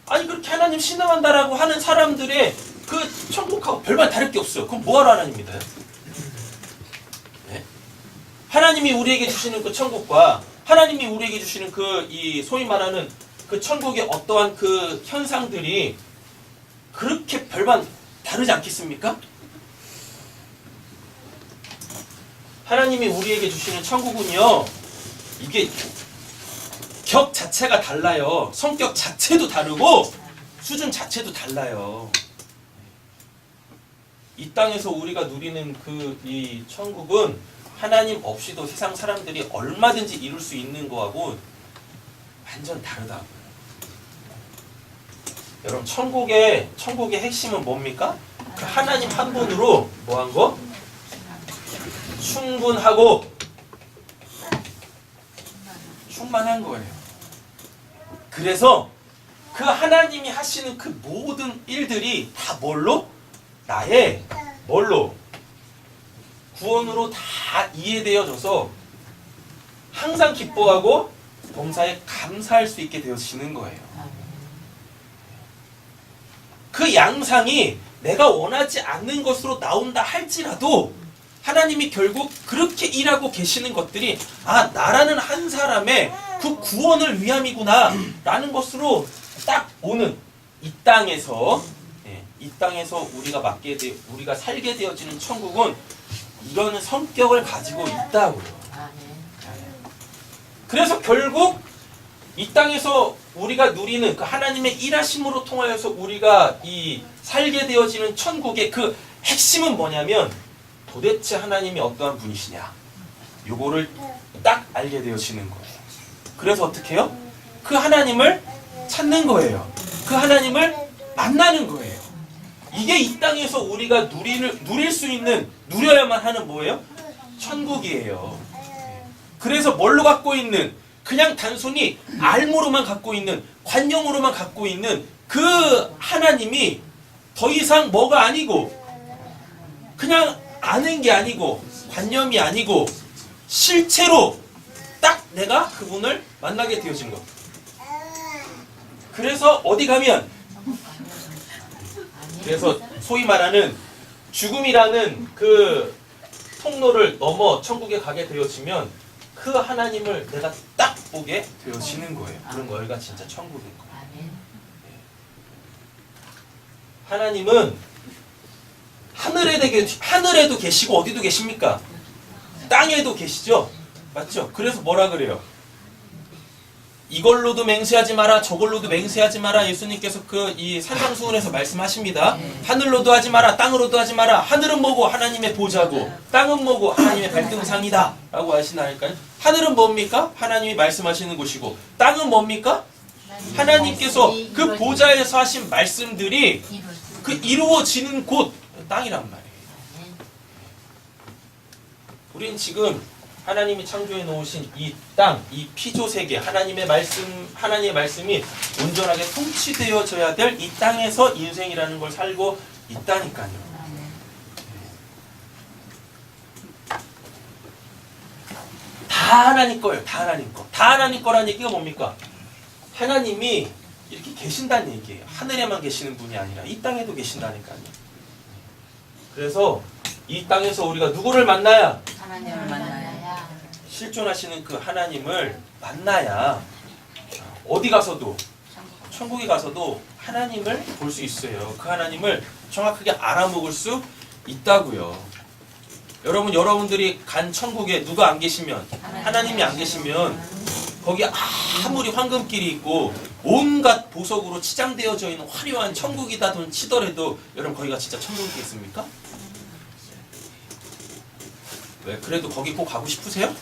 그렇게 하나님 신앙한다라고 하는 사람들의 그 천국하고 별반 다를 게 없어요. 그럼 뭐하러 하나님 믿어요? 네? 하나님이 우리에게 주시는 그 천국과 하나님이 우리에게 주시는 이 소위 말하는 그 천국의 어떠한 그 현상들이 그렇게 별반 다르지 않겠습니까? 하나님이 우리에게 주시는 천국은요, 이게 격 자체가 달라요. 성격 자체도 다르고 수준 자체도 달라요. 이 땅에서 우리가 누리는 이 천국은 하나님 없이도 세상 사람들이 얼마든지 이룰 수 있는 거하고 완전 다르다고요. 여러분, 천국의 핵심은 뭡니까? 그 하나님 한 분으로 뭐한 거? 충분하고 충만한 거예요. 그래서 그 하나님이 하시는 그 모든 일들이 다 나의 구원으로 다 이해되어져서 항상 기뻐하고 범사에 감사할 수 있게 되어지는 거예요. 그 양상이 내가 원하지 않는 것으로 나온다 할지라도 하나님이 결국 그렇게 일하고 계시는 것들이 나라는 한 사람의 그 구원을 위함이구나 라는 것으로 딱 오는 이 땅에서 우리가 살게 되어지는 천국은 이런 성격을 가지고 있다고요. 그래서 결국 이 땅에서 우리가 누리는 그 하나님의 일하심으로 통하여서 우리가 살게 되어지는 천국의 그 핵심은 뭐냐면 도대체 하나님이 어떠한 분이시냐, 요거를 딱 알게 되어지는 거예요. 그래서 어떻게 해요? 그 하나님을 찾는 거예요. 그 하나님을 만나는 거예요. 이게 이 땅에서 우리가 누릴 수 있는, 누려야만 하는 뭐예요? 천국이에요. 그래서 뭘로 갖고 있는, 그냥 단순히 알무로만 갖고 있는, 관념으로만 갖고 있는 그 하나님이 더 이상 뭐가 아니고, 그냥 아는 게 아니고, 관념이 아니고, 실체로 딱 내가 그분을 만나게 되어진 것. 그래서 어디 가면, 그래서 소위 말하는 죽음이라는 그 통로를 넘어 천국에 가게 되어지면 그 하나님을 내가 딱 보게 되어지는 거예요. 그런 거가 진짜 천국인 거예요. 하나님은 하늘에도 계시고 어디도 계십니까? 땅에도 계시죠? 맞죠? 그래서 뭐라 그래요? 이걸로도 맹세하지 마라, 저걸로도 맹세하지 마라. 예수님께서 이 산상수훈에서 말씀하십니다. 하늘로도 하지 마라, 땅으로도 하지 마라. 하늘은 뭐고? 하나님의 보좌고, 땅은 뭐고? 하나님의 발등상이다 라고 하시나니까요. 하늘은 뭡니까? 하나님이 말씀하시는 곳이고, 땅은 뭡니까? 하나님께서 그 보좌에서 하신 말씀들이 그 이루어지는 곳, 땅이란 말이에요. 우린 지금 하나님이 창조해 놓으신 이 땅, 이 피조세계, 하나님의 말씀이 온전하게 통치되어져야 될 이 땅에서 인생이라는 걸 살고 있다니까요. 다 하나님 거예요. 다 하나님 거. 다 하나님 거라는 얘기가 뭡니까? 하나님이 이렇게 계신다는 얘기예요. 하늘에만 계시는 분이 아니라 이 땅에도 계신다니까요. 그래서 이 땅에서 우리가 누구를 만나야? 하나님을 만나야. 실존하시는 그 하나님을 만나야 어디 가서도, 천국에 가서도 하나님을 볼 수 있어요. 그 하나님을 정확하게 알아먹을 수 있다고요. 여러분, 여러분들이 간 천국에 누가 안 계시면, 하나님이 안 계시면 거기 아무리 황금길이 있고 온갖 보석으로 치장되어져 있는 화려한 천국이다 돈 치더라도 여러분 거기가 진짜 천국이겠습니까? 왜? 그래도 거기 꼭 가고 싶으세요?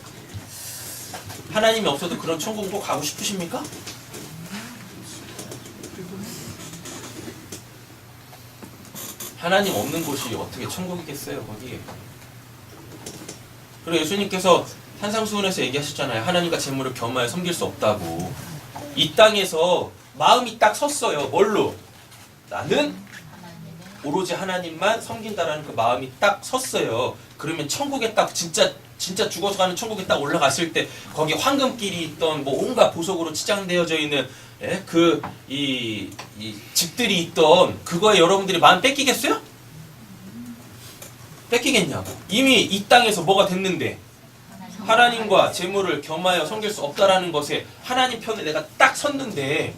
하나님이 없어도 그런 천국 꼭 가고 싶으십니까? 하나님 없는 곳이 어떻게 천국이겠어요, 거기. 그리고 예수님께서 산상수훈에서 얘기하셨잖아요. 하나님과 재물을 겸하여 섬길 수 없다고. 이 땅에서 마음이 딱 섰어요. 뭘로? 나는 오로지 하나님만 섬긴다라는 그 마음이 딱 섰어요. 그러면 천국에 딱 진짜 죽어서 가는 천국에 딱 올라갔을 때 거기 황금길이 있던 뭐 온갖 보석으로 치장되어져 있는 이 집들이 있던 그거에 여러분들이 마음 뺏기겠어요? 뺏기겠냐고. 이미 이 땅에서 뭐가 됐는데 하나님과 재물을 겸하여 섬길 수 없다라는 것에 하나님 편에 내가 딱 섰는데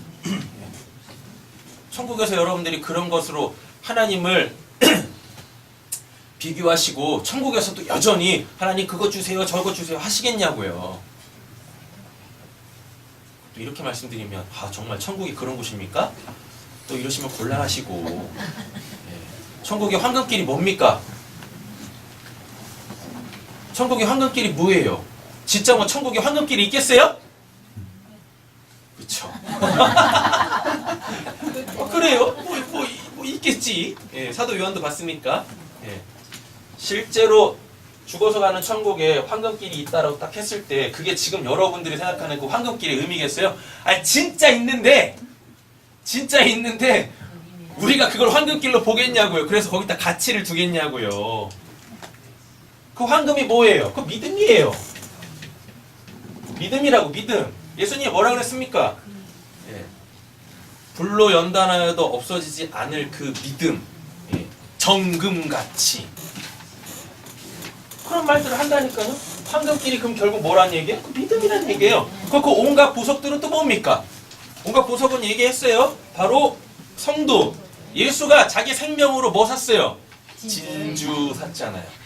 천국에서 여러분들이 그런 것으로 하나님을 비교하시고 천국에서도 여전히 하나님 그거 주세요 저거 주세요 하시겠냐고요. 또 이렇게 말씀드리면 정말 천국이 그런 곳입니까? 또 이러시면 곤란하시고 천국의 황금길이 뭡니까? 천국의 황금길이 뭐예요? 진짜 뭐 천국에 황금길이 있겠어요? 그쵸? 그래요? 뭐 있겠지. 사도 요한도 봤으니까. 실제로 죽어서 가는 천국에 황금길이 있다라고 딱 했을 때 그게 지금 여러분들이 생각하는 그 황금길의 의미겠어요? 진짜 있는데 우리가 그걸 황금길로 보겠냐고요. 그래서 거기다 가치를 두겠냐고요. 그 황금이 뭐예요? 그 믿음이에요. 믿음이라고, 믿음. 예수님이 뭐라 그랬습니까? 불로 연단하여도 없어지지 않을 그 믿음. 정금같이. 그런 말들을 한다니까요. 황금길이 그럼 결국 뭐란 얘기예요? 그 믿음이란 얘기예요. 그 온갖 보석들은 또 뭡니까? 온갖 보석은 얘기했어요. 바로 성도. 예수가 자기 생명으로 뭐 샀어요? 진주 샀잖아요.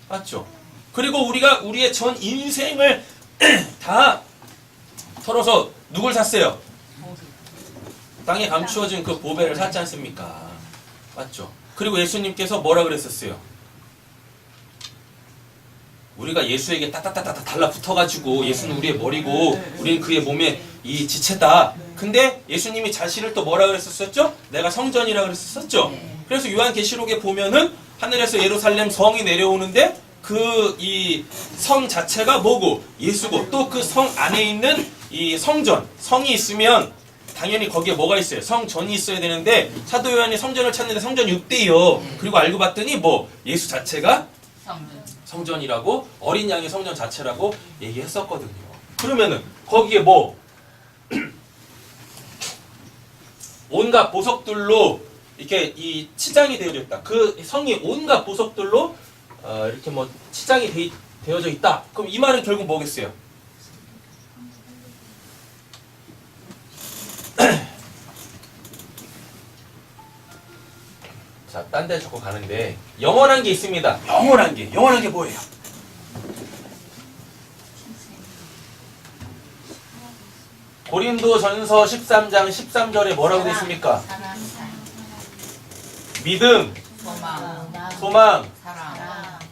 맞죠? 그리고 우리가 우리의 전 인생을 다 털어서 누굴 샀어요? 땅에 감추어진 그 보배를 샀지 않습니까? 맞죠? 그리고 예수님께서 뭐라 그랬었어요? 우리가 예수에게 따따따따 달라붙어가지고 예수는 우리의 머리고 우리는 그의 몸의 이 지체다. 근데 예수님이 자신을 또 뭐라 그랬었죠? 내가 성전이라 그랬었죠? 그래서 요한계시록에 보면은 하늘에서 예루살렘 성이 내려오는데 그 이 성 자체가 뭐고? 예수고 또 그 성 안에 있는 이 성전, 성이 있으면 당연히 거기에 뭐가 있어요? 성전이 있어야 되는데 사도 요한이 성전을 찾는데 성전이 없대요. 그리고 알고 봤더니 뭐 예수 자체가 성전이라고 어린 양의 성전 자체라고 얘기했었거든요. 그러면은 거기에 뭐 온갖 보석들로 이렇게 이 치장이 되어져 있다. 그 성이 온갖 보석들로 이렇게 뭐 치장이 되어져 있다. 그럼 이 말은 결국 뭐겠어요? 자, 딴 데 자꾸 가는데 영원한 게 있습니다. 영원한 게 뭐예요? 고린도전서 13장 13절에 뭐라고 되어 있습니까? 믿음, 소망,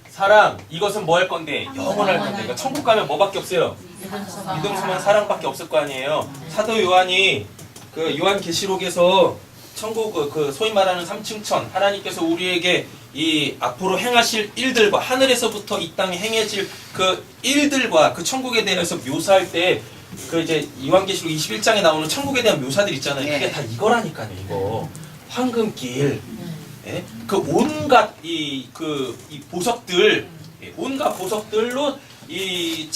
사랑. 이것은 뭐 할 건데? 영원할 건데. 그러니까 천국 가면 뭐밖에 없어요? 믿음, 소망, 사랑밖에 없을 거 아니에요. 사도 요한이 그 요한계시록에서 천국 그 소위 말하는 삼층천 하나님께서 우리에게 이 앞으로 행하실 일들과 하늘에서부터 이 땅에 행해질 그 일들과 그 천국에 대해서 묘사할 때 그 이제 요한계시록 21장에 나오는 천국에 대한 묘사들 있잖아요. 그게 다 이거라니까요. 이거 황금길, 그 온갖 이 보석들, 온갖 보석들로 이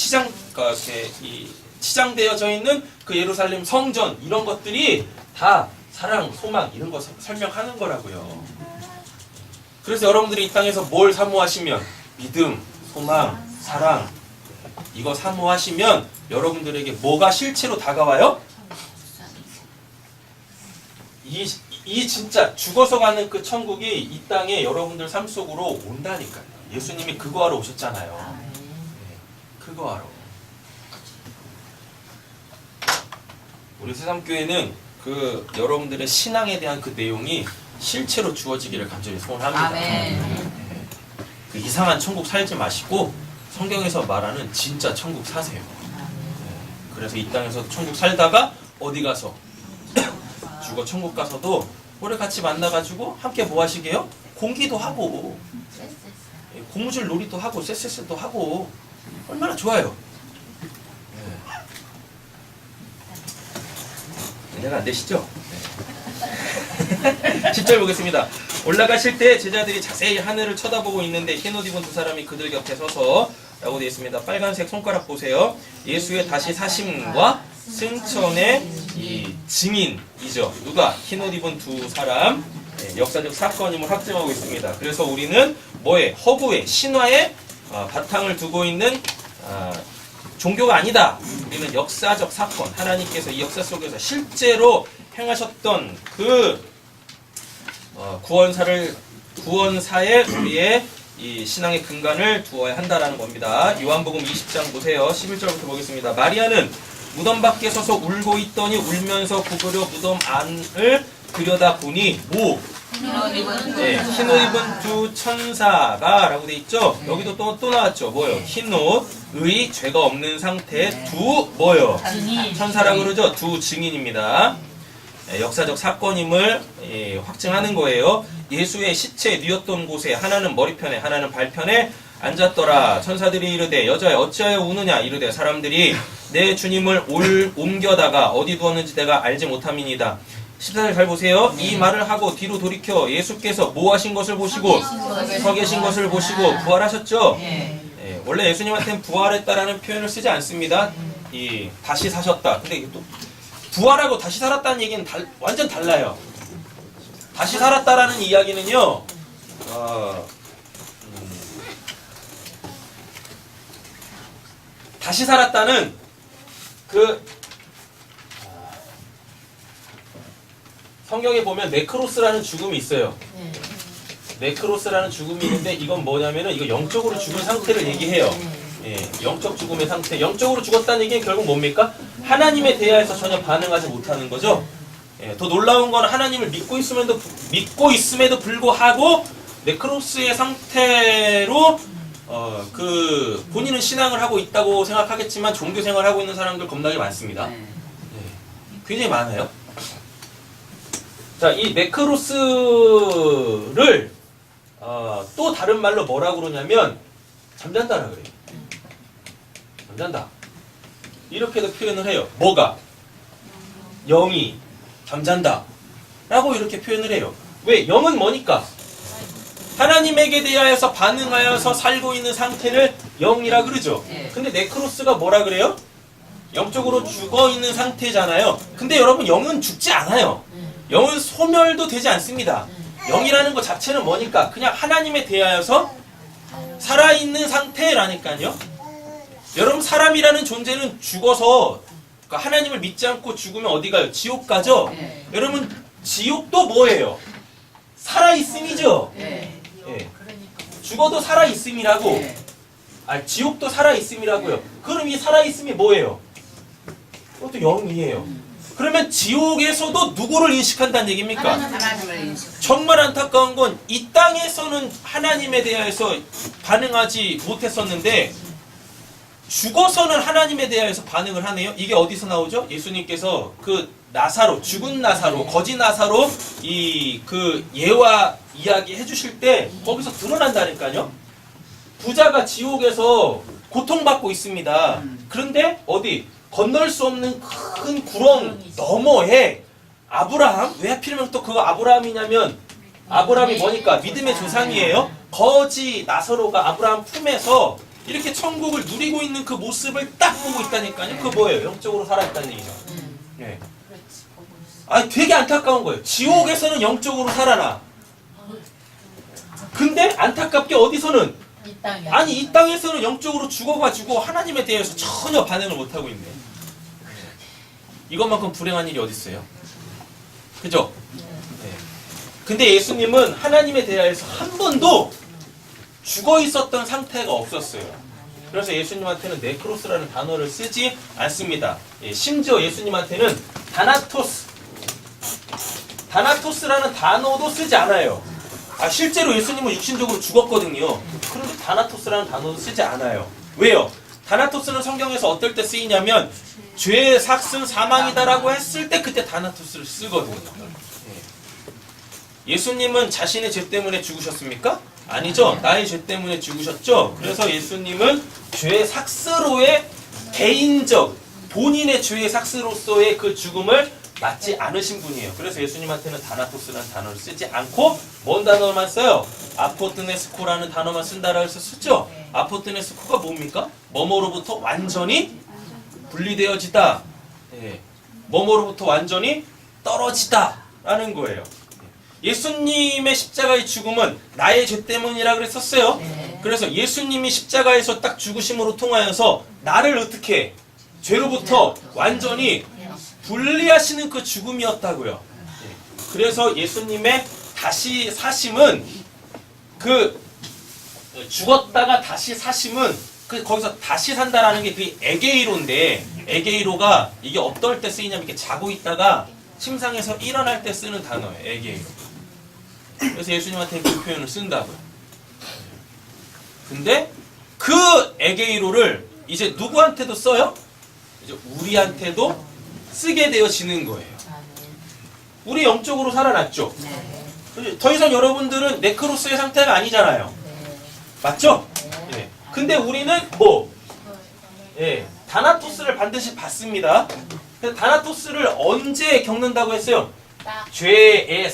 치장되어져 있는 그 예루살렘 성전 이런 것들이 다 사랑, 소망 이런 거 설명하는 거라고요. 그래서 여러분들이 이 땅에서 뭘 사모하시면 믿음, 소망, 사랑 이거 사모하시면 여러분들에게 뭐가 실체로 다가와요? 이 진짜 죽어서 가는 그 천국이 이 땅에 여러분들 삶 속으로 온다니까요. 예수님이 그거 하러 오셨잖아요. 네, 그거 하러. 우리 새삼교회는 그 여러분들의 신앙에 대한 그 내용이 실체로 주어지기를 간절히 소원합니다. 아멘. 그 이상한 천국 살지 마시고 성경에서 말하는 진짜 천국 사세요. 그래서 이 땅에서 천국 살다가 어디 가서 죽어 천국 가서도 우리 같이 만나가지고 함께 뭐 하시게요? 공기도 하고 고무줄 놀이도 하고 쎄쎄쎄도 하고 얼마나 좋아요. 이해가 안 되시죠? 10절 보겠습니다. 올라가실 때 제자들이 자세히 하늘을 쳐다보고 있는데 흰옷 입은 두 사람이 그들 곁에 서서 라고 되어 있습니다. 빨간색 손가락 보세요. 예수의 다시 사심과 승천의 이 증인이죠. 누가? 흰옷 입은 두 사람. 역사적 사건임을 확증하고 있습니다. 그래서 우리는 뭐에? 허구에, 신화에 바탕을 두고 있는 종교가 아니다. 우리는 역사적 사건, 하나님께서 이 역사 속에서 실제로 행하셨던 그 구원사에 우리의 이 신앙의 근간을 두어야 한다라는 겁니다. 요한복음 20장 보세요. 11절부터 보겠습니다. 마리아는 무덤 밖에 서서 울고 있더니 울면서 구부려 무덤 안을 들여다보니 흰옷 입은 두 천사가 라고 돼 있죠. 여기도 또 나왔죠. 뭐요? 흰옷의 죄가 없는 상태 두 뭐요? 천사라고 그러죠. 두 증인입니다. 역사적 사건임을 확증하는 거예요. 예수의 시체 뉘었던 곳에 하나는 머리편에 하나는 발편에 앉았더라. 천사들이 이르되 여자여 어찌하여 우느냐 이르되 사람들이 내 주님을 옮겨다가 어디 두었는지 내가 알지 못함이니이다. 14절 잘 보세요. 이 말을 하고 뒤로 돌이켜 예수께서 뭐 하신 것을 보시고 서 계신 것을 보시고 부활하셨죠. 원래 예수님한테는 부활했다라는 표현을 쓰지 않습니다. 다시 사셨다. 근데 이게 또 부활하고 다시 살았다는 얘기는 완전 달라요. 다시 살았다라는 이야기는요, 다시 살았다는 성경에 보면 네크로스라는 죽음이 있어요. 네크로스라는 죽음이 있는데 이건 뭐냐면은 이거 영적으로 죽은 상태를 얘기해요. 영적 죽음의 상태. 영적으로 죽었다는 얘기는 결국 뭡니까? 하나님에 대하여서 전혀 반응하지 못하는 거죠. 더 놀라운 건 하나님을 믿고 있음에도 불구하고 네크로스의 상태로 본인은 신앙을 하고 있다고 생각하겠지만 종교 생활을 하고 있는 사람들 겁나게 많습니다. 굉장히 많아요. 자, 이 네크로스를 또 다른 말로 뭐라고 그러냐면 잠잔다라 그래요. 잠잔다. 이렇게도 표현을 해요. 뭐가? 영이 잠잔다 라고 이렇게 표현을 해요. 왜? 영은 뭐니까? 하나님에게 대하여서 반응하여서 살고 있는 상태를 영이라 그러죠. 근데 네크로스가 뭐라 그래요? 영적으로 죽어 있는 상태잖아요. 근데 여러분 영은 죽지 않아요. 영은 소멸도 되지 않습니다. 영이라는 것 자체는 뭐니까? 그냥 하나님에 대하여서 살아있는 상태라니까요. 여러분 사람이라는 존재는 죽어서 그러니까 하나님을 믿지 않고 죽으면 어디 가요? 지옥 가죠? 여러분 지옥도 뭐예요? 살아있음이죠? 죽어도 살아있음이라고. 지옥도 살아있음이라고요. 그럼 이 살아있음이 뭐예요? 그것도 영이에요. 그러면 지옥에서도 누구를 인식한다는 얘기입니까? 정말 안타까운 건 이 땅에서는 하나님에 대해서 반응하지 못했었는데 죽어서는 하나님에 대해서 반응을 하네요. 이게 어디서 나오죠? 예수님께서 그 나사로, 죽은 나사로, 거지 나사로 그 예와 이야기 해주실 때 거기서 드러난다니까요. 부자가 지옥에서 고통받고 있습니다. 그런데 어디? 건널 수 없는 큰 구렁 너머에 아브라함, 왜 하필이면 또 그거 아브라함이냐면 아브라함이 뭐니까? 믿음의 조상이에요. 거지 나사로가 아브라함 품에서 이렇게 천국을 누리고 있는 그 모습을 딱 보고 있다니까요. 그거 뭐예요? 영적으로 살아있다는 얘기죠. 되게 안타까운 거예요. 지옥에서는 영적으로 살아나. 근데 안타깝게 어디서는 이 땅에서는 영적으로 죽어가지고 하나님에 대해서 전혀 반응을 못하고 있네. 이것만큼 불행한 일이 어디 있어요? 그죠? 근데 예수님은 하나님에 대해서 한 번도 죽어 있었던 상태가 없었어요. 그래서 예수님한테는 네크로스라는 단어를 쓰지 않습니다. 예, 심지어 예수님한테는 다나토스라는 단어도 쓰지 않아요. 실제로 예수님은 육신적으로 죽었거든요. 그런데 다나토스라는 단어도 쓰지 않아요. 왜요? 다나토스는 성경에서 어떨 때 쓰이냐면 죄의 삭은 사망이다라고 했을 때 그때 다나토스를 쓰거든요. 예수님은 자신의 죄 때문에 죽으셨습니까? 아니죠. 나의 죄 때문에 죽으셨죠. 그래서 예수님은 죄의 삭스로의 개인적 본인의 죄의 삭스로서의 그 죽음을 맞지 않으신 분이에요. 그래서 예수님한테는 다나토스라는 단어를 쓰지 않고 뭔 단어만 써요? 아포트네스코라는 단어만 쓴다라고 해서 쓰죠. 아포트네스코가 뭡니까? 뭐뭐로부터 완전히 분리되어지다. 예. 뭐뭐로부터 완전히 떨어지다 라는 거예요. 예수님의 십자가의 죽음은 나의 죄 때문이라 그랬었어요. 그래서 예수님이 십자가에서 딱 죽으심으로 통하여서 나를 어떻게 죄로부터 완전히 분리하시는 그 죽음이었다고요. 그래서 예수님의 다시 사심은 그 죽었다가 다시 사심은 그 거기서 다시 산다라는 게 그 에게이로인데 에게이로가 이게 어떨 때 쓰이냐면 이렇게 자고 있다가 침상에서 일어날 때 쓰는 단어예요. 에게이로. 그래서 예수님한테 그 표현을 쓴다고요. 근데 그 에게이로를 이제 누구한테도 써요? 이제 우리한테도 쓰게 되어지는 거예요. 우리 영적으로 살아났죠? 더 이상 여러분들은 네크로스의 상태가 아니잖아요. 맞죠? 예. 근데 우리는 뭐? 예. 다나토스를 반드시 받습니다. 다나토스를 언제 겪는다고 했어요? 죄의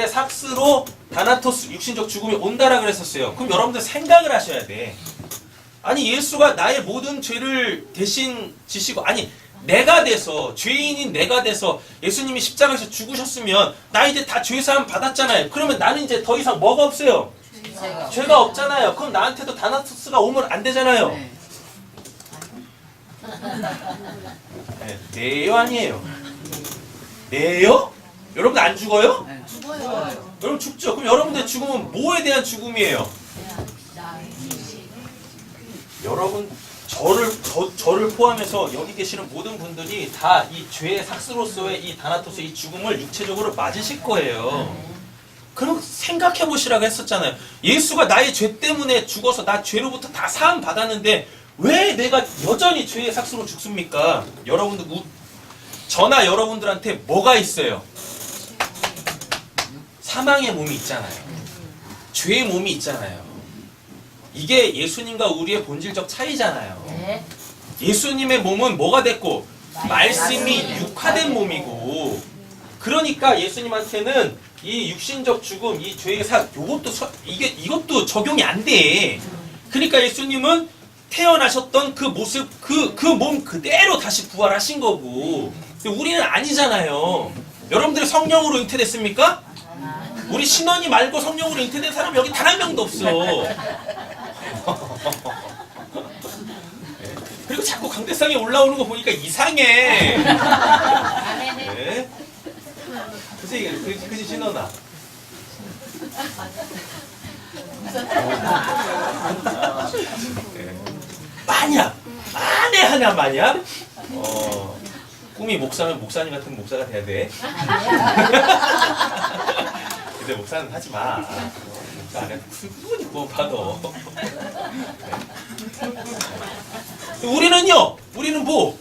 삭스로 다나토스 육신적 죽음이 온다라 그랬었어요. 그럼 여러분들 생각을 하셔야 돼. 아니 예수가 나의 모든 죄를 대신 지시고 아니 내가 돼서 죄인인 내가 돼서 예수님이 십자가에서 죽으셨으면 나 이제 다 죄사함 받았잖아요. 그러면 나는 이제 더 이상 뭐가 없어요? 죄가 없잖아요. 그럼 나한테도 다나토스가 오면 안 되잖아요. 네, 네요 아니에요? 네요? 여러분들 안 죽어요? 죽어요. 여러분 죽죠. 그럼 여러분들 죽음은 뭐에 대한 죽음이에요? 여러분 저를 포함해서 여기 계시는 모든 분들이 다 이 죄의 삭스로서의 이 다나토스의 이 죽음을 육체적으로 맞으실 거예요. 그럼 생각해 보시라고 했었잖아요. 예수가 나의 죄 때문에 죽어서 나 죄로부터 다 사함 받았는데 왜 내가 여전히 죄의 삭스로 죽습니까? 여러분들 저나 여러분들한테 뭐가 있어요? 사망의 몸이 있잖아요. 죄의 몸이 있잖아요. 이게 예수님과 우리의 본질적 차이잖아요. 예수님의 몸은 뭐가 됐고 말씀이 육화된 몸이고 그러니까 예수님한테는 이 육신적 죽음, 이 죄의 이것도 적용이 안 돼. 그러니까 예수님은 태어나셨던 그 모습, 그 몸 그대로 다시 부활하신 거고 근데 우리는 아니잖아요. 여러분들이 성령으로 잉태됐습니까? 우리 신원이 말고 성령으로 잉태된 사람 여기 단 한 명도 없어. 그리고 자꾸 강대상에 올라오는 거 보니까 이상해. 네. 그치 신원아. 네. 만에 하나 꿈이 목사면 목사님 같은 목사가 돼야 돼. 근데 목사는 하지 마. 목사 안 해. 그분이 뭐 받아. 우리는 뭐?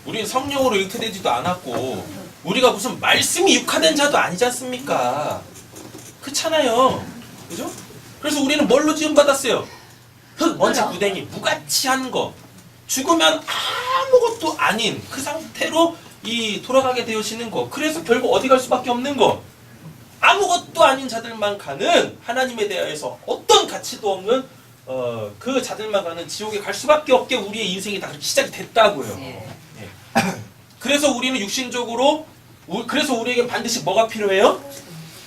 우리는 성령으로 잉태되지도 않았고, 우리가 무슨 말씀이 육화된 자도 아니지 않습니까? 그렇잖아요. 그죠? 그래서 우리는 뭘로 지음받았어요? 흙, 먼지, 구덩이, 무가치한 거. 죽으면 아무것도 아닌 그 상태로 돌아가게 되어지는 거. 그래서 결국 어디 갈 수밖에 없는 거. 아무것도 아닌 자들만 가는 하나님에 대해서 어떤 가치도 없는 그 자들만 가는 지옥에 갈 수밖에 없게 우리의 인생이 다 그렇게 시작이 됐다고요. 예. 그래서 우리는 육신적으로 그래서 우리에게 반드시 뭐가 필요해요?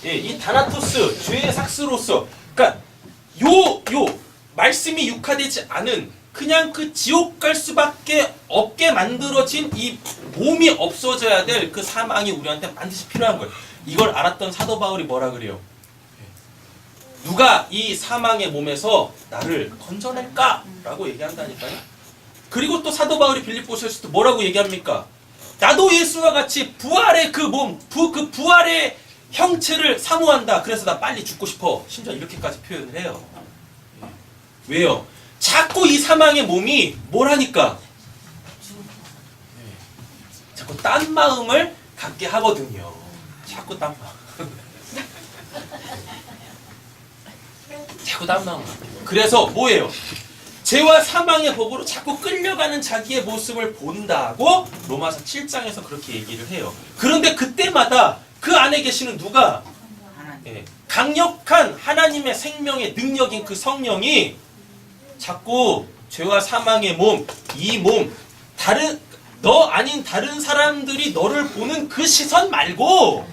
예, 이 다나토스 죄의 삭스로서 그러니까 요 말씀이 육화되지 않은 그냥 그 지옥 갈 수밖에 없게 만들어진 이 몸이 없어져야 될 그 사망이 우리한테 반드시 필요한 거예요. 이걸 알았던 사도 바울이 뭐라 그래요? 누가 이 사망의 몸에서 나를 건져낼까라고 얘기한다니까요. 그리고 또 사도 바울이 빌립보서에서 또 뭐라고 얘기합니까? 나도 예수와 같이 부활의 그 몸, 그 부활의 형체를 사모한다. 그래서 나 빨리 죽고 싶어. 심지어 이렇게까지 표현을 해요. 왜요? 자꾸 이 사망의 몸이 뭘 하니까? 자꾸 딴 마음을 갖게 하거든요. 자꾸 딴 마음. 자꾸 딴 마음. 그래서 뭐예요? 죄와 사망의 법으로 자꾸 끌려가는 자기의 모습을 본다고 로마서 7장에서 그렇게 얘기를 해요. 그런데 그때마다 그 안에 계시는 누가? 강력한 하나님의 생명의 능력인 그 성령이 자꾸 죄와 사망의 몸, 이 몸, 너 아닌 다른 사람들이 너를 보는 그 시선 말고,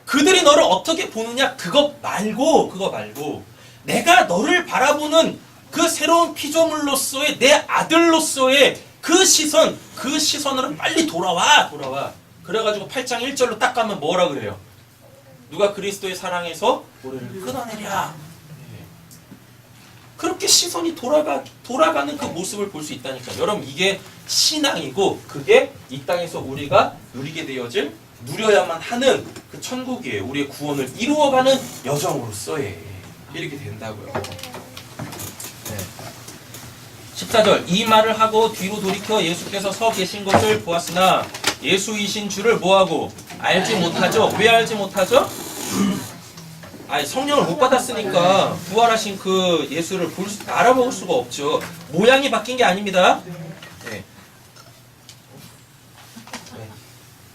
그들이 너를 어떻게 보느냐 그거 말고 내가 너를 바라보는 그 새로운 피조물로서의 내 아들로서의 그 시선으로 빨리 돌아와. 그래가지고 8장 1절로 딱 가면 뭐라 그래요? 누가 그리스도의 사랑에서 우리를 끊어내랴. 그렇게 시선이 돌아가는 그 모습을 볼 수 있다니까. 여러분, 이게 신앙이고 그게 이 땅에서 우리가 누려야만 하는 그 천국이에요. 우리의 구원을 이루어가는 여정으로서의 이렇게 된다고요. 14절, 이 말을 하고 뒤로 돌이켜 예수께서 서 계신 것을 보았으나 예수이신 줄을 뭐하고? 알지 못하죠. 왜 알지 못하죠? 성령을 못 받았으니까 부활하신 그 예수를 알아볼 수가 없죠. 모양이 바뀐 게 아닙니다. 네.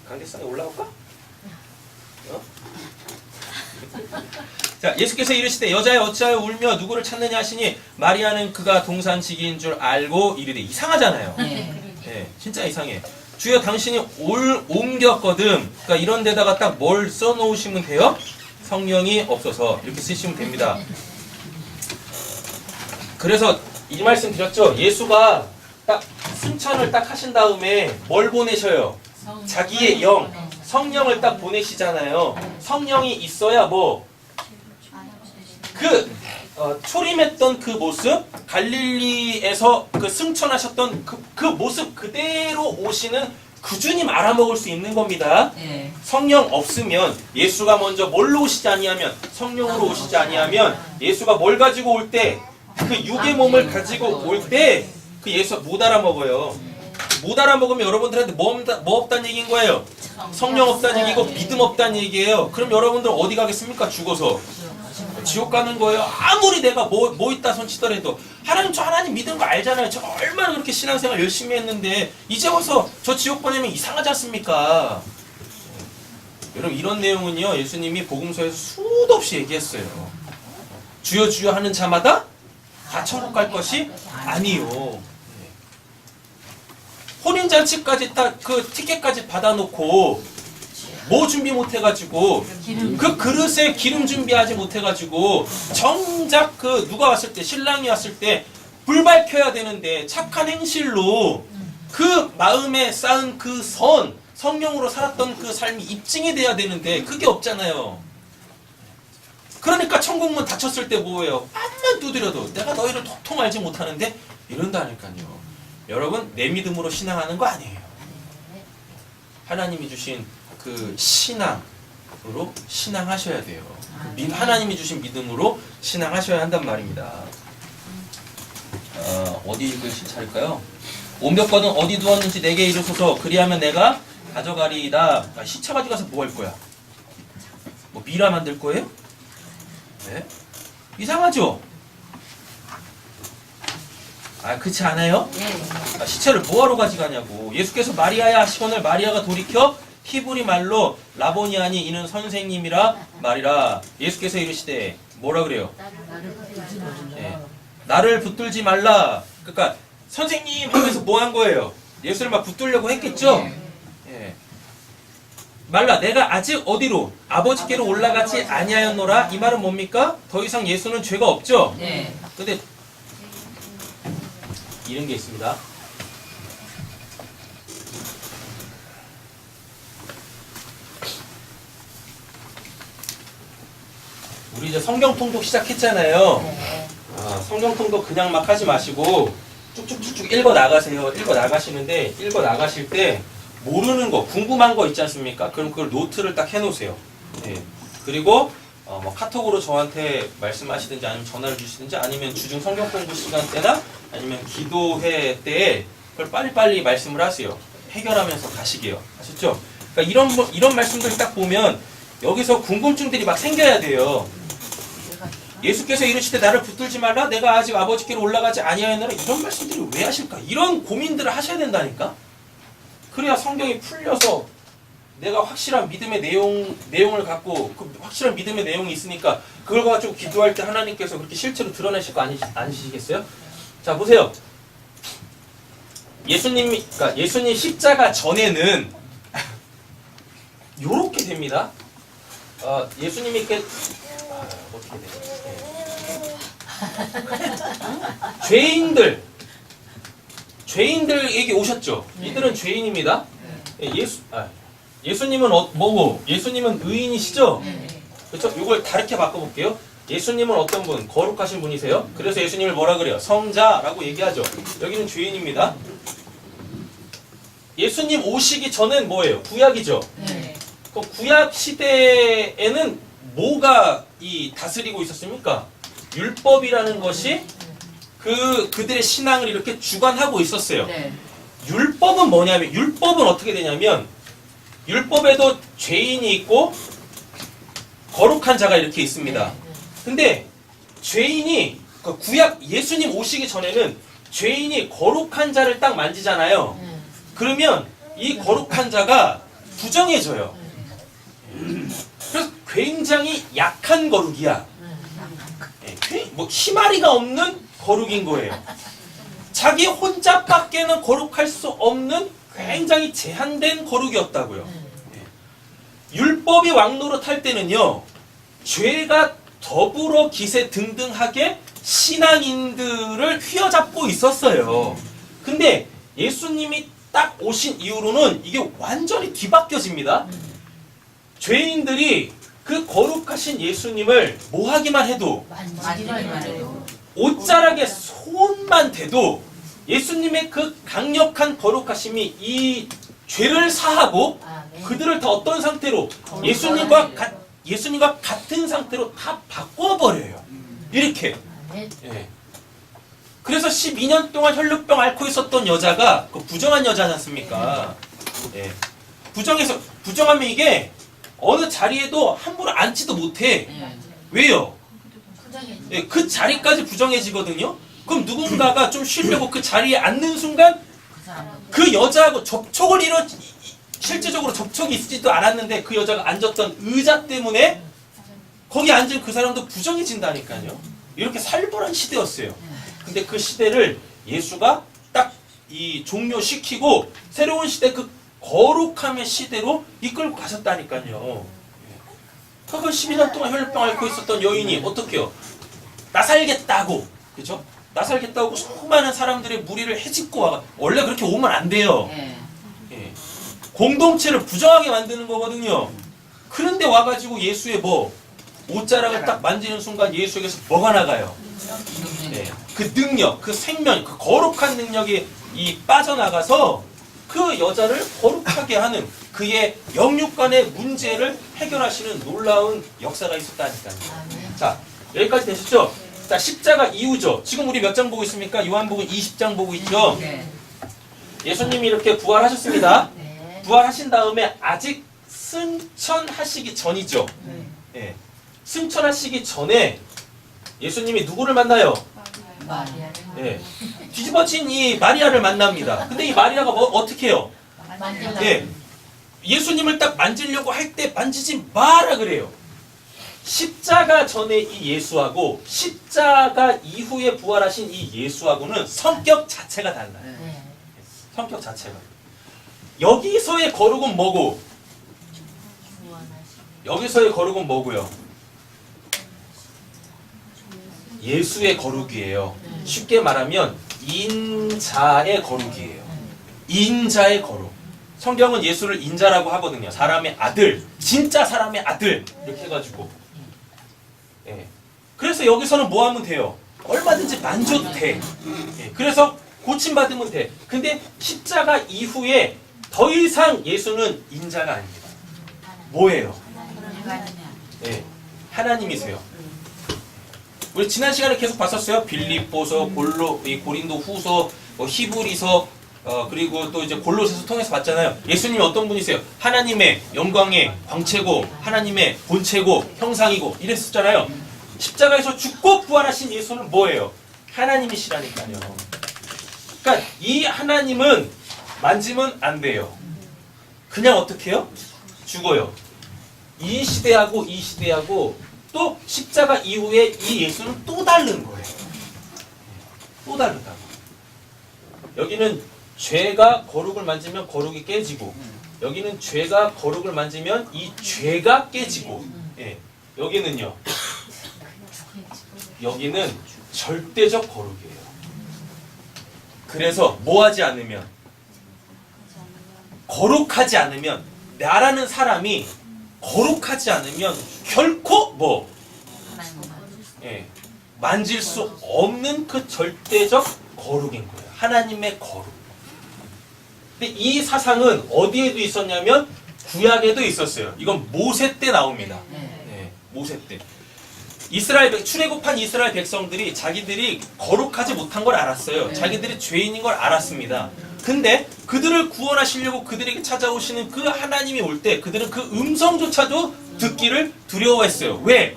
강대상에 올라올까? 자, 예수께서 이르시되 여자여 어찌하여 울며 누구를 찾느냐 하시니 마리아는 그가 동산지기인 줄 알고 이르되. 이상하잖아요. 네, 진짜 이상해. 주여 당신이 옮겼거든. 그러니까 이런 데다가 딱 뭘 써놓으시면 돼요? 성령이 없어서 이렇게 쓰시면 됩니다. 그래서 이 말씀 드렸죠. 예수가 딱 승천을 딱 하신 다음에 뭘 보내셔요? 자기의 영, 성령을 딱 보내시잖아요. 성령이 있어야 초림했던 그 모습, 갈릴리에서 그 승천하셨던 그 모습 그대로 오시는 그 주님 알아먹을 수 있는 겁니다. 성령 없으면 예수가 먼저 뭘로 오시지 아니하면 성령으로 오시지 아니하면 예수가 뭘 가지고 올 때 그 육의 몸을 가지고 올 때 그 예수 못 알아먹어요. 못 알아먹으면 여러분들한테 뭐 없다는 얘기인 거예요? 성령 없다는 얘기고 믿음 없다는 얘기예요. 그럼 여러분들 어디 가겠습니까? 죽어서. 지옥 가는 거예요. 아무리 내가 뭐 있다 손치더라도. 하나님, 저 하나님 믿는 거 알잖아요. 저 얼마나 그렇게 신앙생활 열심히 했는데 이제 와서 저 지옥 보내면 이상하지 않습니까? 여러분, 이런 내용은요 예수님이 복음서에서 수도 없이 얘기했어요. 주여 주여 하는 자마다 다 천국 갈 것이 아니요. 혼인잔치까지 딱 그 티켓까지 받아놓고 뭐 준비 못해가지고 그 그릇에 기름 준비하지 못해가지고 정작 그 누가 왔을 때 신랑이 왔을 때 불 밝혀야 되는데 착한 행실로 그 마음에 쌓은 그 성령으로 살았던 그 삶이 입증이 돼야 되는데 그게 없잖아요. 그러니까 천국문 닫혔을 때 뭐예요? 암만 두드려도 내가 너희를 도통 알지 못하는데 이런다니까요. 여러분, 내 믿음으로 신앙하는 거 아니에요. 하나님이 주신 그 신앙으로 신앙하셔야 돼요. 하나님이 주신 믿음으로 신앙하셔야 한단 말입니다. 어디 글씨 차릴까요? 옮겼거든 어디 두었는지 내게 이르소서. 그리하면 내가 가져가리이다. 시차 가져가서 뭐 할 거야? 뭐 미라 만들 거예요? 네? 이상하죠? 그렇지 않아요? 시체를 뭐하러 가져가냐고. 예수께서 마리아야 하시거늘 마리아가 돌이켜 히브리 말로 라보니아니 이는 선생님이라 말이라. 예수께서 이르시되 뭐라 그래요? 나를 붙들지 말라. 그러니까 선생님 하면서 뭐 한 거예요? 예수를 막 붙들려고 했겠죠? 말라. 내가 아직 어디로? 아버지께로 올라가지 아니하였노라. 이 말은 뭡니까? 더 이상 예수는 죄가 없죠? 근데 이런 게 있습니다. 우리 이제 성경 통독 시작했잖아요. 성경 통독 그냥 막 하지 마시고 쭉쭉쭉쭉 읽어 나가세요. 읽어 나가시는데 읽어 나가실 때 모르는 거, 궁금한 거 있지 않습니까? 그럼 그걸 노트를 딱 해놓으세요. 예. 그리고 뭐 카톡으로 저한테 말씀하시든지 아니면 전화를 주시든지 아니면 주중 성경 공부 시간 때나 아니면 기도회 때에 그걸 빨리빨리 말씀을 하세요. 해결하면서 가시게요. 아셨죠? 그러니까 이런 말씀들 딱 보면 여기서 궁금증들이 막 생겨야 돼요. 예수께서 이르시되 나를 붙들지 말라 내가 아직 아버지께로 올라가지 아니하였느라 이런 말씀들을 왜 하실까? 이런 고민들을 하셔야 된다니까? 그래야 성경이 풀려서 내가 확실한 믿음의 내용을 갖고 그 확실한 믿음의 내용이 있으니까 그걸 가지고 기도할 때 하나님께서 그렇게 실제로 드러내실 거 아니시겠어요? 자 보세요. 그러니까 예수님 십자가 전에는 요렇게 됩니다. 예수님이 이렇게 어떻게 돼요? 죄인들에게 오셨죠. 이들은 죄인입니다. 예수님은 뭐고? 예수님은 의인이시죠? 그렇죠? 이걸 다르게 바꿔볼게요. 예수님은 어떤 분? 거룩하신 분이세요. 그래서 예수님을 뭐라 그래요? 성자라고 얘기하죠. 여기는 죄인입니다. 예수님 오시기 전엔 뭐예요? 구약이죠. 그 구약 시대에는 뭐가 다스리고 있었습니까? 율법이라는 것이 그들의 신앙을 이렇게 주관하고 있었어요. 율법은 뭐냐면 율법은 어떻게 되냐면 율법에도 죄인이 있고 거룩한 자가 이렇게 있습니다. 근데 죄인이 그 구약 예수님 오시기 전에는 죄인이 거룩한 자를 딱 만지잖아요. 그러면 이 거룩한 자가 부정해져요. 그래서 굉장히 약한 거룩이야. 뭐 희마리가 없는 거룩인 거예요. 자기 혼자밖에는 거룩할 수 없는 굉장히 제한된 거룩이었다고요. 율법이 왕노릇할 때는요, 죄가 더불어 기세 등등하게 신앙인들을 휘어잡고 있었어요. 근데 예수님이 딱 오신 이후로는 이게 완전히 뒤바뀌어집니다. 죄인들이 그 거룩하신 예수님을 뭐 하기만 해도 옷자락에 손만 대도 예수님의 그 강력한 거룩하심이 이 죄를 사하고 그들을 다 어떤 상태로 예수님과 같은 상태로 다 바꿔버려요. 이렇게. 예. 그래서 12년 동안 혈루병 앓고 있었던 여자가 그 부정한 여자지 않습니까? 예. 부정하면 이게 어느 자리에도 함부로 앉지도 못해. 왜요? 예, 그 자리까지 부정해지거든요. 그럼 누군가가 좀 쉬려고 그 자리에 앉는 순간 그 여자하고 실제적으로 접촉이 있지도 않았는데 그 여자가 앉았던 의자 때문에 거기 앉은 그 사람도 부정해진다니까요. 이렇게 살벌한 시대였어요. 근데 그 시대를 예수가 딱 종료시키고 새로운 시대 그 거룩함의 시대로 이끌고 가셨다니까요. 그건 12년 동안 혈병 앓고 있었던 여인이 어떻게 해요? 나 살겠다고, 그죠? 나 살겠다고 수많은 사람들의 무리를 헤집고 와. 원래 그렇게 오면 안 돼요. 예. 공동체를 부정하게 만드는 거거든요. 그런데 와가지고 예수의 옷자락을 딱 만지는 순간 예수에게서 뭐가 나가요? 네. 그 능력, 그 생명, 그 거룩한 능력이 빠져나가서 그 여자를 거룩하게 하는 그의 영육간의 문제를 해결하시는 놀라운 역사가 있었다니까요. 자, 여기까지 되셨죠? 자, 십자가 이후죠. 지금 우리 몇 장 보고 있습니까? 요한복음 20장 보고 있죠? 예수님이 이렇게 부활하셨습니다. 부활하신 다음에 아직 승천하시기 전이죠. 예. 승천하시기 전에 예수님이 누구를 만나요? 예. 뒤집어진 이 마리아를 만납니다. 근데 이 마리아가 어떻게 해요? 예. 예수님을 딱 만지려고 할 때 만지지 마라 그래요. 십자가 전에 이 예수하고 십자가 이후에 부활하신 이 예수하고는 성격 자체가 달라요. 성격 자체가. 여기서의 거룩은 뭐고? 여기서의 거룩은 뭐고요? 예수의 거룩이에요. 쉽게 말하면 인자의 거룩이에요. 인자의 거룩. 성경은 예수를 인자라고 하거든요. 사람의 아들, 진짜 사람의 아들 이렇게 해가지고. 예. 그래서 여기서는 뭐 하면 돼요? 얼마든지 만져도 돼. 예. 그래서 고침받으면 돼. 근데 십자가 이후에 더 이상 예수는 인자가 아닙니다. 뭐예요? 예. 하나님이세요. 우리 지난 시간에 계속 봤었어요. 빌립보서, 고린도 후서, 히브리서, 그리고 또 이제 골로새서 통해서 봤잖아요. 예수님이 어떤 분이세요? 하나님의 영광의 광채고, 하나님의 본체고, 형상이고, 이랬었잖아요. 십자가에서 죽고 부활하신 예수는 뭐예요? 하나님이시라니까요. 그러니까 이 하나님은 만지면 안 돼요. 그냥 어떻게 해요? 죽어요. 이 시대하고 이 시대하고 또 십자가 이후에 이 예수는 또 다른 거예요. 또 다르다고. 여기는 죄가 거룩을 만지면 거룩이 깨지고, 여기는 죄가 거룩을 만지면 이 죄가 깨지고, 예. 여기는요. 여기는 절대적 거룩이에요. 그래서 뭐 하지 않으면, 거룩하지 않으면, 나라는 사람이 거룩하지 않으면 결코 뭐, 예, 만질 수 없는 그 절대적 거룩인 거예요. 하나님의 거룩. 근데 이 사상은 어디에도 있었냐면 구약에도 있었어요. 이건 모세 때 나옵니다. 예, 모세 때. 출애굽한 이스라엘 백성들이 자기들이 거룩하지 못한 걸 알았어요. 자기들이 죄인인 걸 알았습니다. 근데 그들을 구원하시려고 그들에게 찾아오시는 그 하나님이 올 때 그들은 그 음성조차도 듣기를 두려워했어요. 왜?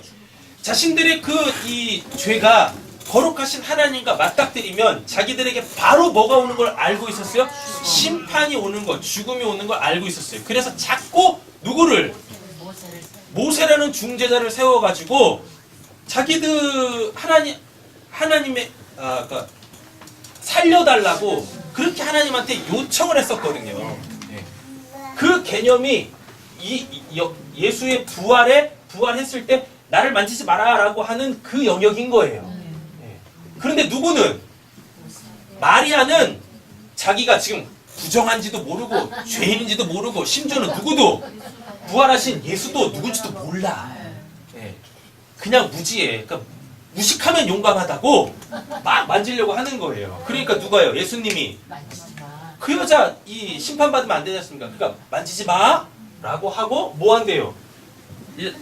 자신들의 이 죄가 거룩하신 하나님과 맞닥뜨리면 자기들에게 바로 뭐가 오는 걸 알고 있었어요? 심판이 오는 것, 죽음이 오는 걸 알고 있었어요. 그래서 자꾸 누구를? 모세라는 중재자를 세워가지고 자기들 하나님의 그러니까 살려달라고 그렇게 하나님한테 요청을 했었거든요. 그 개념이 예수의 부활했을 때 나를 만지지 마라라고 하는 그 영역인 거예요. 그런데 누구는? 마리아는 자기가 지금 부정한지도 모르고 죄인인지도 모르고 심지어는 누구도 부활하신 예수도 누군지도 몰라. 그냥 무지해. 그러니까 무식하면 용감하다고 막 만지려고 하는 거예요. 그러니까 누가요? 예수님이 그 여자 이 심판받으면 안 되지 않습니까? 그러니까 만지지 마 라고 하고 뭐 한대요?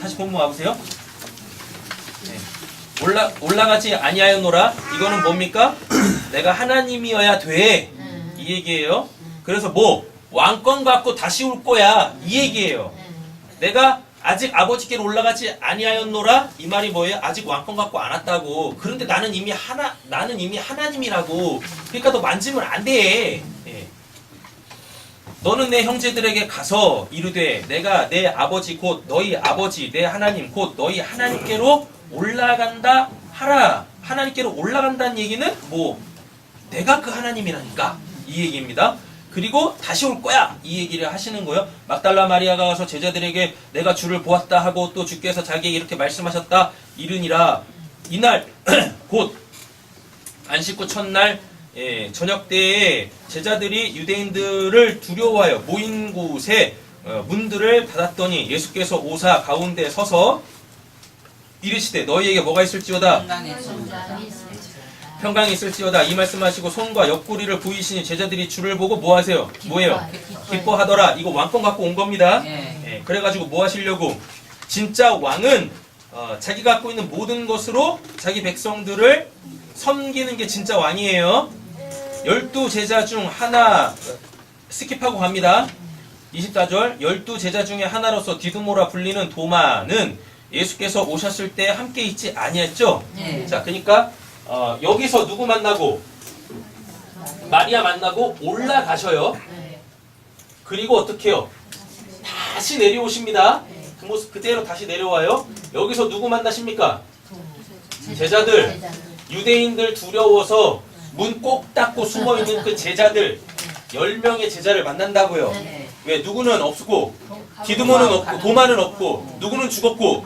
다시 본문 와보세요. 올라가지 아니하였노라. 이거는 뭡니까? 내가 하나님이어야 돼. 이 얘기예요. 그래서 뭐 왕권 갖고 다시 올 거야. 이 얘기예요. 내가 아직 아버지께로 올라가지 아니하였노라. 이 말이 뭐예요? 아직 왕권 갖고 안 왔다고. 그런데 나는 이미 하나님이라고. 그러니까 너 만지면 안 돼. 너는 내 형제들에게 가서 이르되 내가 내 아버지 곧 너희 아버지 내 하나님 곧 너희 하나님께로 올라간다 하라. 하나님께로 올라간다는 얘기는 뭐 내가 그 하나님이라니까 이 얘기입니다. 그리고 다시 올 거야 이 얘기를 하시는 거예요. 막달라 마리아가 가서 제자들에게 내가 주를 보았다 하고 또 주께서 자기에게 이렇게 말씀하셨다 이르니라. 이날 곧 안식 후 첫날 저녁 때에 제자들이 유대인들을 두려워하여 모인 곳에 문들을 닫았더니 예수께서 오사 가운데 서서 이르시되 너희에게 뭐가 있을지어다 평강이 있을지어다 이 말씀하시고 손과 옆구리를 보이시니 제자들이 주를 보고 뭐 하세요? 뭐예요? 기뻐하더라. 이거 왕권 갖고 온 겁니다. 그래가지고 뭐 하시려고? 진짜 왕은 자기가 갖고 있는 모든 것으로 자기 백성들을 섬기는 게 진짜 왕이에요. 12제자 중 하나 스킵하고 갑니다. 24절 12제자 중에 하나로서 디두모라 불리는 도마는 예수께서 오셨을 때 함께 있지 아니했죠? 자, 그러니까 여기서 누구 만나고? 마리아 만나고 올라가셔요. 그리고 어떻게 해요? 다시 내려오십니다. 그 모습 그대로 다시 내려와요. 여기서 누구 만나십니까? 제자들. 유대인들 두려워서 문 꼭 닫고 숨어있는 그 제자들 10명의 제자를 만난다고요. 왜? 누구는 없고 디두모는 없고 도마는 없고 누구는 죽었고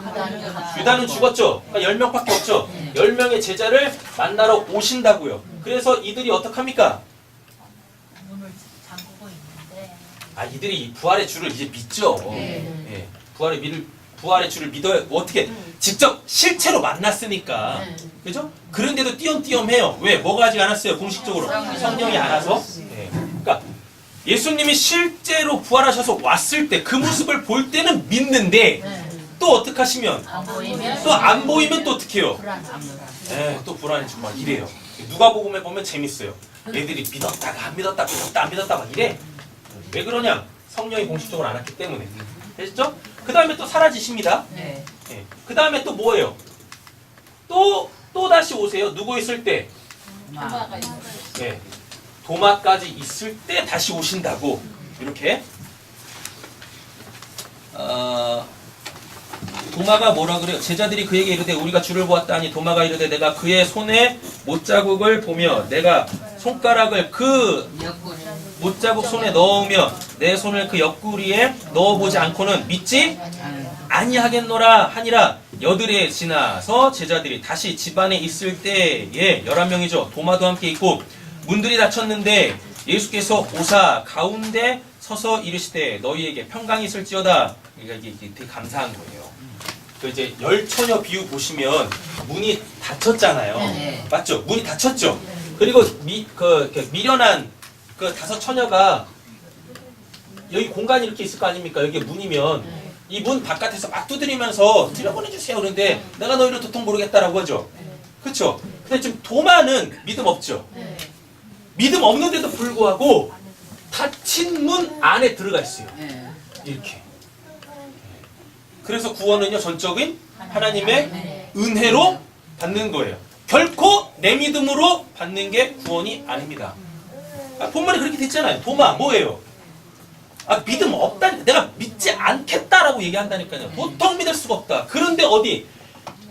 유다는 죽었죠. 그러니까 10명밖에 없죠. 10명의 제자를 만나러 오신다고요. 그래서 이들이 어떡합니까? 이들이 부활의 주를 이제 믿죠. 부활의 부활의 주를 믿어야 어떻게 직접 실체로 만났으니까 그죠? 그런데도 띄엄띄엄해요. 왜? 뭐가 하지 않았어요? 공식적으로 성령이 안 와서. 네. 그러니까 예수님이 실제로 부활하셔서 왔을 때 그 모습을 볼 때는 믿는데 또 어떻게 하시면 또 안 보이면 또 어떻게 해요? 네, 또 불안해지고 막 이래요. 누가복음에 보면 재밌어요. 애들이 믿었다가 안 믿었다, 믿었다 안 믿었다 막 이래. 왜 그러냐? 성령이 공식적으로 안 왔기 때문에. 됐죠? 그 다음에 또 사라지십니다. 네. 그 다음에 또 뭐예요? 또 다시 오세요. 누구 있을 때? 네. 도마까지 있을 때 다시 오신다고. 이렇게. 도마가 뭐라 그래요? 제자들이 그에게 이르되 우리가 주를 보았다니 도마가 이르되 내가 그의 손에 못자국을 보며 내가 손가락을 그 못자국 손에 넣으며 내 손을 그 옆구리에 넣어보지 않고는 믿지 아니하겠노라 하니라. 여드레 지나서 제자들이 다시 집안에 있을 때에 11명이죠. 도마도 함께 있고 문들이 닫혔는데 예수께서 오사 가운데 서서 이르시되 너희에게 평강이 있을지어다. 이게 되게 감사한 거예요. 그 이제 열처녀 비유 보시면 문이 닫혔잖아요. 맞죠? 문이 닫혔죠. 그리고 미련한 그 5 처녀가 여기 공간이 이렇게 있을 거 아닙니까? 여기 문이면 이 문 바깥에서 막 두드리면서 들여보내주세요. 그런데 내가 너희를 도통 모르겠다라고 하죠. 그렇죠? 근데 지금 도마는 믿음 없죠. 믿음 없는데도 불구하고 닫힌 문 안에 들어가 있어요. 이렇게. 그래서 구원은요 전적인 하나님의 은혜로 받는 거예요. 결코 내 믿음으로 받는 게 구원이 아닙니다. 본문에 그렇게 됐잖아요. 도마 뭐예요? 믿음 없다니까. 내가 믿지 않겠다라고 얘기한다니까요. 도통 믿을 수가 없다. 그런데 어디?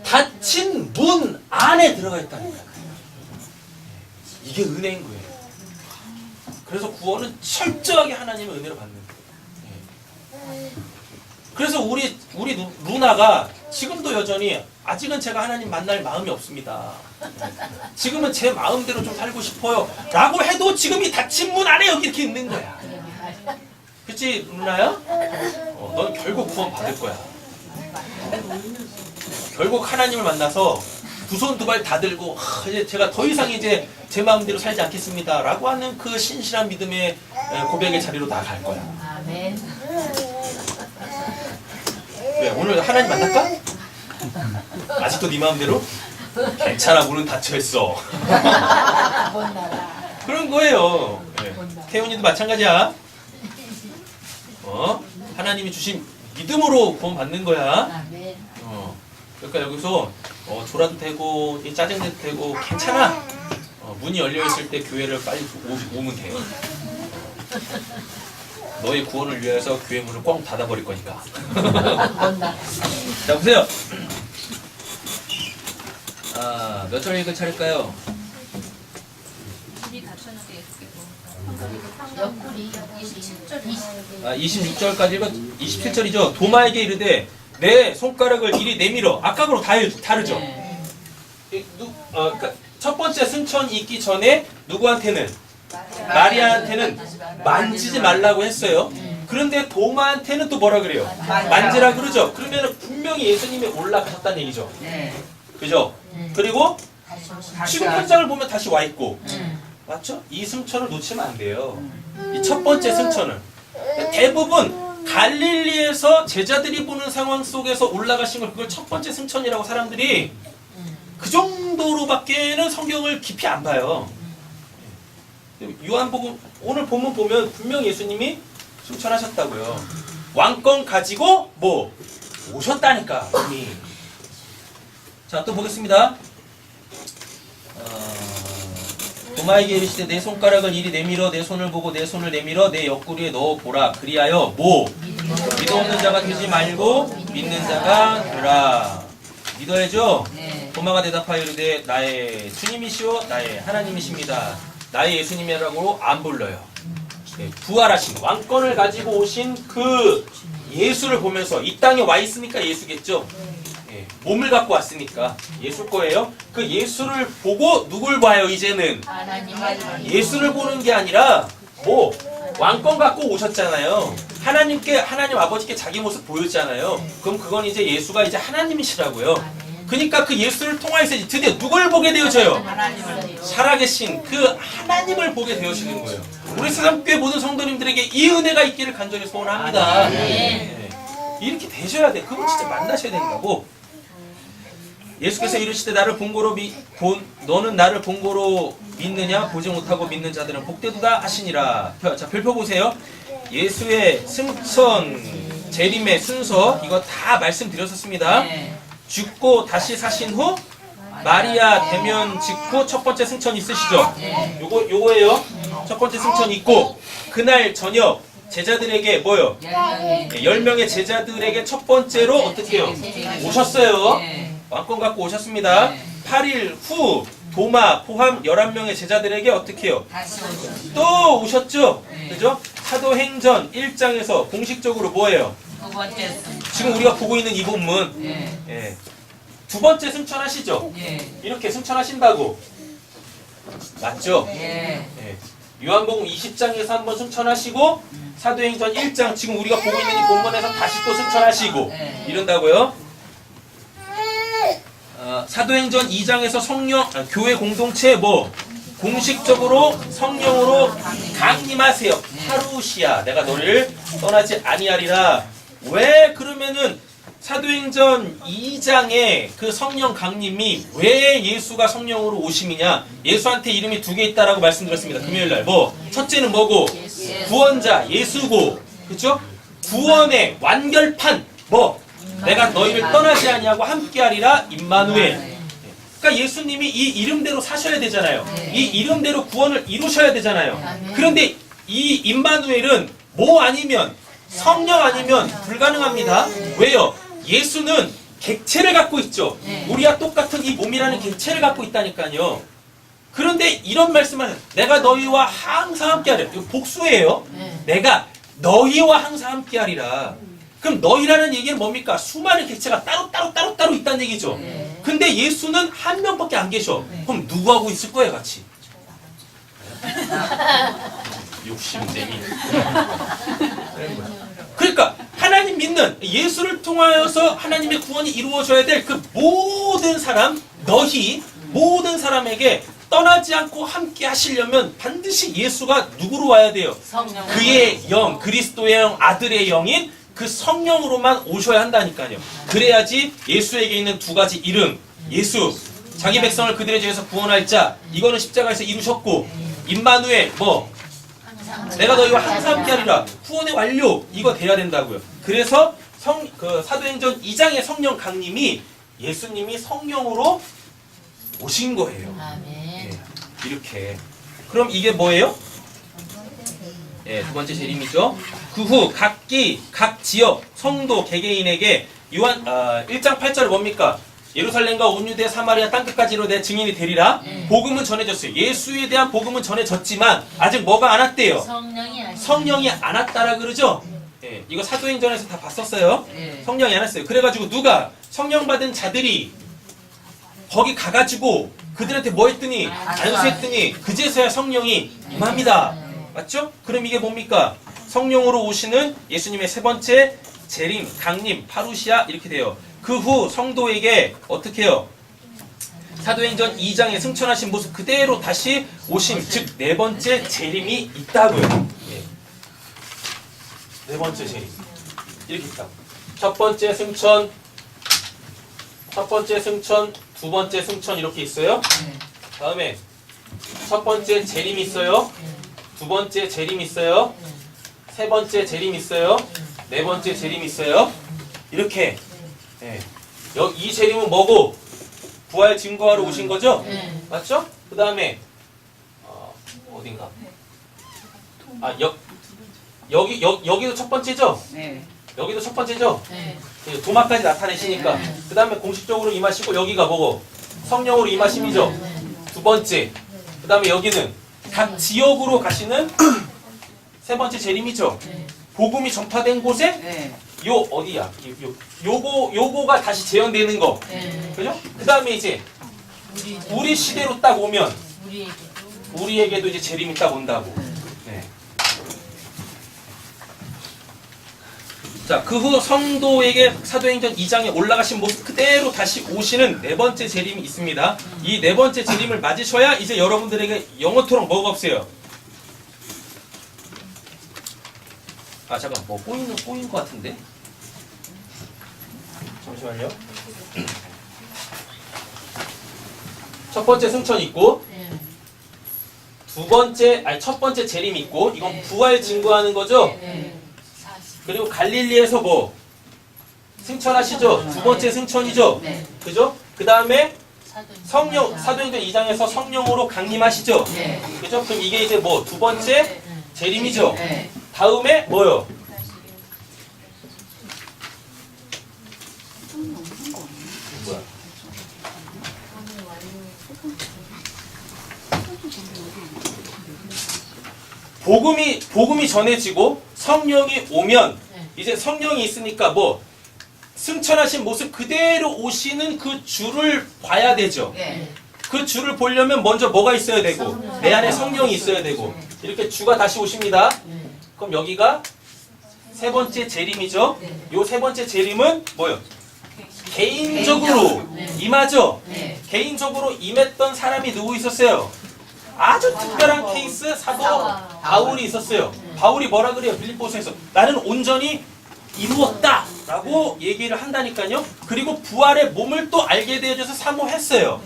닫힌 문 안에 들어가 있다니까요. 이게 은혜인 거예요. 그래서 구원은 철저하게 하나님의 은혜로 받는 거예요. 그래서 우리 누나가 지금도 여전히 아직은 제가 하나님 만날 마음이 없습니다. 지금은 제 마음대로 좀 살고 싶어요. 라고 해도 지금 이 닫힌 문 안에 여기 이렇게 있는 거야. 그치 누나야? 넌 결국 구원 받을 거야. 결국 하나님을 만나서 두 손 두 발 다 들고 이제 제가 더 이상 이제 제 마음대로 살지 않겠습니다. 라고 하는 그 신실한 믿음의 고백의 자리로 나갈 거야. 아멘. 왜? 오늘 하나님 만날까? 아직도 네 마음대로? 괜찮아, 문은 닫혀있어. 그런 거예요. 네. 태훈이도 마찬가지야. 하나님이 주신 믿음으로 구원 받는 거야. 그러니까 여기서 졸아도 되고 짜증내도 되고 괜찮아. 문이 열려있을 때 교회를 빨리 오면 돼. 너의 구원을 위해서 교회 문을 꽝 닫아버릴 거니까. 자 보세요. 몇 절 읽을 차릴까요? 옆구리 26절까지 읽어. 27절이죠. 도마에게 이르되 내 손가락을 이리 내밀어. 아까하고 다르죠. 그러니까 첫 번째 승천이 있기 전에 누구한테는? 마리아한테는 만지지 말라고 했어요. 그런데 도마한테는 또 뭐라 그래요? 만지라 그러죠. 그러면 분명히 예수님이 올라가셨다는 얘기죠. 그죠? 그리고 지금 현장을 보면 다시 와 있고, 맞죠? 이 승천을 놓치면 안 돼요. 이 첫 번째 승천을. 대부분 갈릴리에서 제자들이 보는 상황 속에서 올라가신 걸 그걸 첫 번째 승천이라고 사람들이 그 정도로밖에는 성경을 깊이 안 봐요. 요한복음 오늘 본문 보면 분명히 예수님이 승천하셨다고요. 왕권 가지고 뭐 오셨다니까 이미. 자, 또 보겠습니다. 도마에게 이르시되 내 손가락을 이리 내밀어 내 손을 보고 내 손을 내밀어 내 옆구리에 넣어보라. 그리하여 뭐? 믿어 없는 자가 되지 말고 믿는 자가 되라. 믿어야죠? 도마가 대답하여 이르되 나의 주님이시오 나의 하나님이십니다. 나의 예수님이라고 안 불러요. 부활하신 왕권을 가지고 오신 그 예수를 보면서 이 땅에 와 있으니까 예수겠죠. 몸을 갖고 왔으니까 예수일 거예요. 그 예수를 보고 누굴 봐요 이제는? 예수를 보는 게 아니라 뭐? 왕권 갖고 오셨잖아요. 하나님 아버지께 자기 모습 보였잖아요. 그럼 그건 이제 예수가 이제 하나님이시라고요. 그러니까 그 예수를 통하여서 이제 드디어 누굴 보게 되어져요? 살아계신 그 하나님을 보게 되어지는 거예요. 우리 세상교회 모든 성도님들에게 이 은혜가 있기를 간절히 소원합니다. 네. 이렇게 되셔야 돼. 그분 진짜 만나셔야 된다고. 예수께서 이르시되 너는 나를 본고로 믿느냐? 보지 못하고 믿는 자들은 복되도다 하시니라. 자, 별표 보세요. 예수의 승천 재림의 순서 이거 다 말씀드렸었습니다. 죽고 다시 사신 후 마리아 대면 직후 첫 번째 승천 있으시죠? 요거예요. 첫 번째 승천 있고 그날 저녁 제자들에게 뭐요? 10명의 제자들에게 첫 번째로 어떻게 해요? 오셨어요. 왕권 갖고 오셨습니다. 8일 후 도마 포함 11명의 제자들에게 어떻게 해요? 또 오셨죠? 그죠? 사도행전 1장에서 공식적으로 뭐예요? 지금 우리가 보고 있는 이 본문 두 번째 승천하시죠? 이렇게 승천하신다고 맞죠? 요한복음 20장에서 한번 승천하시고 사도행전 1장 지금 우리가 보고 있는 이 본문에서 다시 또 승천하시고 이런다고요? 사도행전 2장에서 교회 공동체 공식적으로 성령으로 강림하세요. 파루시아 내가 너를 떠나지 아니하리라. 왜 그러면은 사도행전 2장에 그 성령 강림이 왜 예수가 성령으로 오심이냐? 예수한테 이름이 두 개 있다라고 말씀드렸습니다. 금요일날 첫째는 뭐고? 구원자 예수고, 그렇죠? 구원의 완결판 내가 너희를 떠나지 아니하고 함께하리라 임마누엘. 그러니까 예수님이 이 이름대로 사셔야 되잖아요. 이 이름대로 구원을 이루셔야 되잖아요. 그런데 이 임마누엘은 아니면 성령 아니면 불가능합니다. 왜요? 예수는 객체를 갖고 있죠. 우리와 똑같은 이 몸이라는 객체를 갖고 있다니까요. 그런데 이런 말씀을 내가 너희와 항상 함께하리라. 이거 복수예요. 내가 너희와 항상 함께하리라. 그럼 너희라는 얘기는 뭡니까? 수많은 객체가 따로 있다는 얘기죠. 근데 예수는 한 명밖에 안 계셔. 그럼 누구하고 있을 거예요, 같이? 욕심쟁이. 그러니까 하나님 믿는 예수를 통하여서 하나님의 구원이 이루어져야 될 그 모든 사람, 모든 사람에게 떠나지 않고 함께 하시려면 반드시 예수가 누구로 와야 돼요? 그의 영, 그리스도의 영, 아들의 영인 그 성령으로만 오셔야 한다니까요. 그래야지 예수에게 있는 두 가지 이름, 예수, 자기 백성을 그들의 죄에서 구원할 자, 이거는 십자가에서 이루셨고, 임마누엘, 내가 너희와 항상 함께하리라, 구원의 완료, 이거 돼야 된다고요. 그래서 사도행전 2장의 성령 강림이 예수님이 성령으로 오신 거예요. 이렇게. 그럼 이게 뭐예요? 두 번째 재림이죠. 그 후 각 지역 성도 개개인에게 1장 8절 뭡니까? 예루살렘과 온 유대 사마리아 땅끝까지로 내 증인이 되리라. 복음은 전해졌어요. 예수에 대한 복음은 전해졌지만 아직 뭐가 안 왔대요? 성령이 안 왔다라 그러죠. 이거 사도행전에서 다 봤었어요. 성령이 안 왔어요. 그래가지고 누가 성령 받은 자들이 거기 가가지고 그들한테 뭐 했더니 안수했더니 그제서야 성령이 임합니다. 맞죠? 그럼 이게 뭡니까? 성령으로 오시는 예수님의 세 번째 재림, 강림, 파루시아 이렇게 돼요. 그 후 성도에게 어떻게 해요? 사도행전 2장에 승천하신 모습 그대로 다시 오심, 즉 네 번째 재림이 있다고요. 네 번째 재림 이렇게 있다고. 첫 번째 승천, 두 번째 승천 이렇게 있어요. 다음에 첫 번째 재림 있어요. 두 번째 재림 있어요. 세 번째 재림 있어요. 네 번째 재림 있어요. 이렇게. 이 재림은 뭐고? 부활 증거하러 오신 거죠? 맞죠? 그 다음에 어딘가? 여기도 첫 번째죠? 여기도 첫 번째죠? 도마까지 나타내시니까. 그 다음에 공식적으로 임하시고 여기가 뭐고? 성령으로 임하심이죠? 두 번째. 그 다음에 여기는 각 지역으로 가시는 세 번째 재림이죠? 복음이 전파된 곳에 어디야? 요거가 다시 재현되는 거. 그죠? 그 다음에 이제 우리 시대로 딱 오면 우리에게도 이제 재림이 딱 온다고. 자, 그 후 성도에게 사도행전 2장에 올라가신 모습 그대로 다시 오시는 네 번째 재림이 있습니다. 이 네 번째 재림을 맞으셔야 이제 여러분들에게 영원토록 뭐가 없어요? 아, 잠깐, 뭐 꼬인 것 같은데? 잠시만요. 첫 번째 승천 있고, 첫 번째 재림 있고, 이건 부활 증거하는 거죠? 그리고 갈릴리에서 뭐? 승천하시죠? 두 번째 승천이죠? 그죠? 그 다음에 사도행전 2장에서 성령으로 강림하시죠? 그죠? 그럼 이게 이제 뭐? 두 번째 재림이죠? 다음에 뭐요? 뭐야? 복음이 전해지고 성령이 오면 이제 성령이 있으니까 뭐 승천하신 모습 그대로 오시는 그 주를 봐야 되죠. 그 주를 보려면 먼저 뭐가 있어야 되고 내 안에 성령이 있어야 되고 이렇게 주가 다시 오십니다. 그럼 여기가 세 번째 재림이죠. 요 세 번째 재림은 뭐요? 개인적으로 임하죠. 개인적으로 임했던 사람이 누구 있었어요? 아주 특별한 케이스 사도 바울이 있었어요. 바울이 뭐라 그래요? 빌립보서에서 나는 온전히 이루었다 라고 얘기를 한다니까요. 그리고 부활의 몸을 또 알게 되어져서 사모했어요.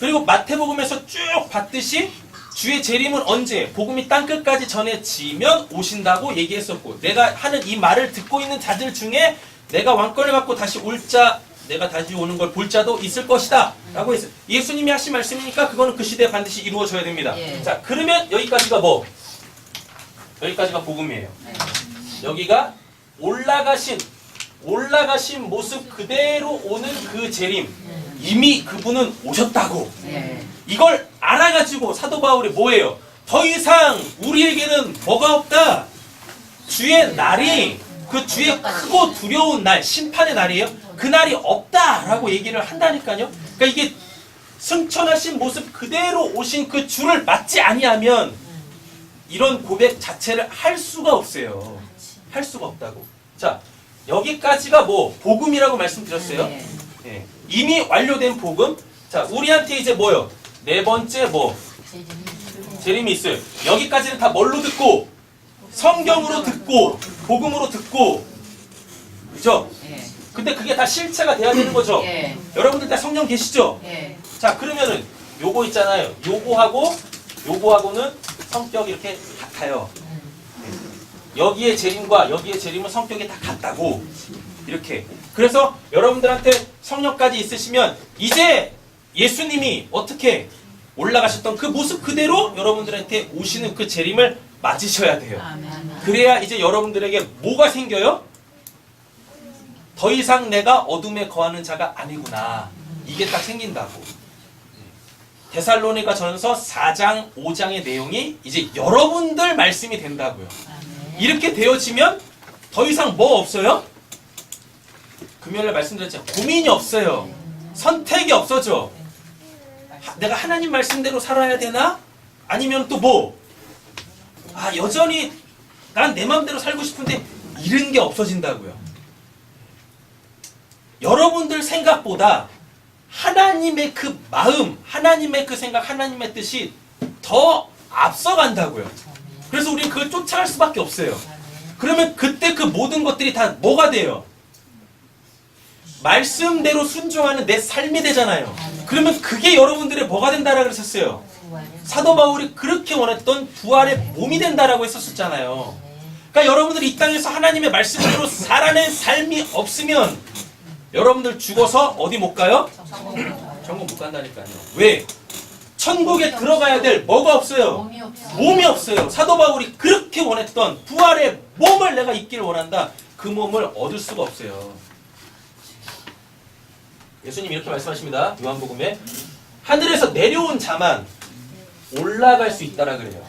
그리고 마태복음에서 쭉 봤듯이 주의 재림은 언제? 복음이 땅끝까지 전해지면 오신다고 얘기했었고, 내가 하는 이 말을 듣고 있는 자들 중에 내가 왕권을 갖고 다시 올 자, 내가 다시 오는 걸 볼 자도 있을 것이다 라고 했어요. 예수님이 하신 말씀이니까 그거는 그 시대에 반드시 이루어져야 됩니다. 자, 그러면 여기까지가 뭐? 여기까지가 복음이에요. 여기가 올라가신 모습 그대로 오는 그 재림, 이미 그분은 오셨다고. 이걸 알아가지고 사도 바울이 뭐예요? 더 이상 우리에게는 뭐가 없다. 주의 날이, 그 주의 크고 두려운 날, 심판의 날이에요. 그 날이 없다라고 얘기를 한다니까요. 그러니까 이게 승천하신 모습 그대로 오신 그 주를 맞지 아니하면 이런 고백 자체를 할 수가 없어요. 할 수가 없다고. 자, 여기까지가 뭐 복음이라고 말씀드렸어요. 이미 완료된 복음. 자, 우리한테 이제 뭐요? 네 번째 뭐 재림이 있어요. 여기까지는 다 뭘로 듣고? 성경으로 듣고 복음으로 듣고, 그죠? 근데 그게 다 실체가 돼야 되는 거죠. 여러분들 다 성령 계시죠? 자, 그러면은 요거 있잖아요. 요거하고는 성격이 이렇게 같아요. 여기의 재림과 여기의 재림은 성격이 다 같다고. 이렇게. 그래서 여러분들한테 성령까지 있으시면 이제 예수님이 어떻게 올라가셨던 그 모습 그대로 여러분들한테 오시는 그 재림을 맞으셔야 돼요. 그래야 이제 여러분들에게 뭐가 생겨요? 더 이상 내가 어둠에 거하는 자가 아니구나. 이게 딱 생긴다고. 데살로니가 전서 4장, 5장의 내용이 이제 여러분들 말씀이 된다고요. 이렇게 되어지면 더 이상 뭐 없어요? 금요일에 말씀드렸죠. 고민이 없어요. 선택이 없어져. 내가 하나님 말씀대로 살아야 되나? 아니면 또 뭐? 아, 여전히 난 내 마음대로 살고 싶은데 이런 게 없어진다고요. 여러분들 생각보다 하나님의 그 마음, 하나님의 그 생각, 하나님의 뜻이 더 앞서간다고요. 그래서 우리는 그걸 쫓아갈 수밖에 없어요. 그러면 그때 그 모든 것들이 다 뭐가 돼요? 말씀대로 순종하는 내 삶이 되잖아요. 그러면 그게 여러분들의 뭐가 된다라고 그랬었어요. 사도 바울이 그렇게 원했던 부활의 몸이 된다라고 했었잖아요. 그러니까 여러분들이 이 땅에서 하나님의 말씀대로 살아낸 삶이 없으면 여러분들 죽어서 어디 못 가요? 천국 못 간다니까요. 왜? 천국에 들어가야 될 뭐가 없어요? 몸이 없어요. 사도 바울이 그렇게 원했던 부활의 몸을 내가 입기를 원한다. 그 몸을 얻을 수가 없어요. 예수님 이렇게 말씀하십니다. 요한복음에 하늘에서 내려온 자만 올라갈 수 있다라 그래요.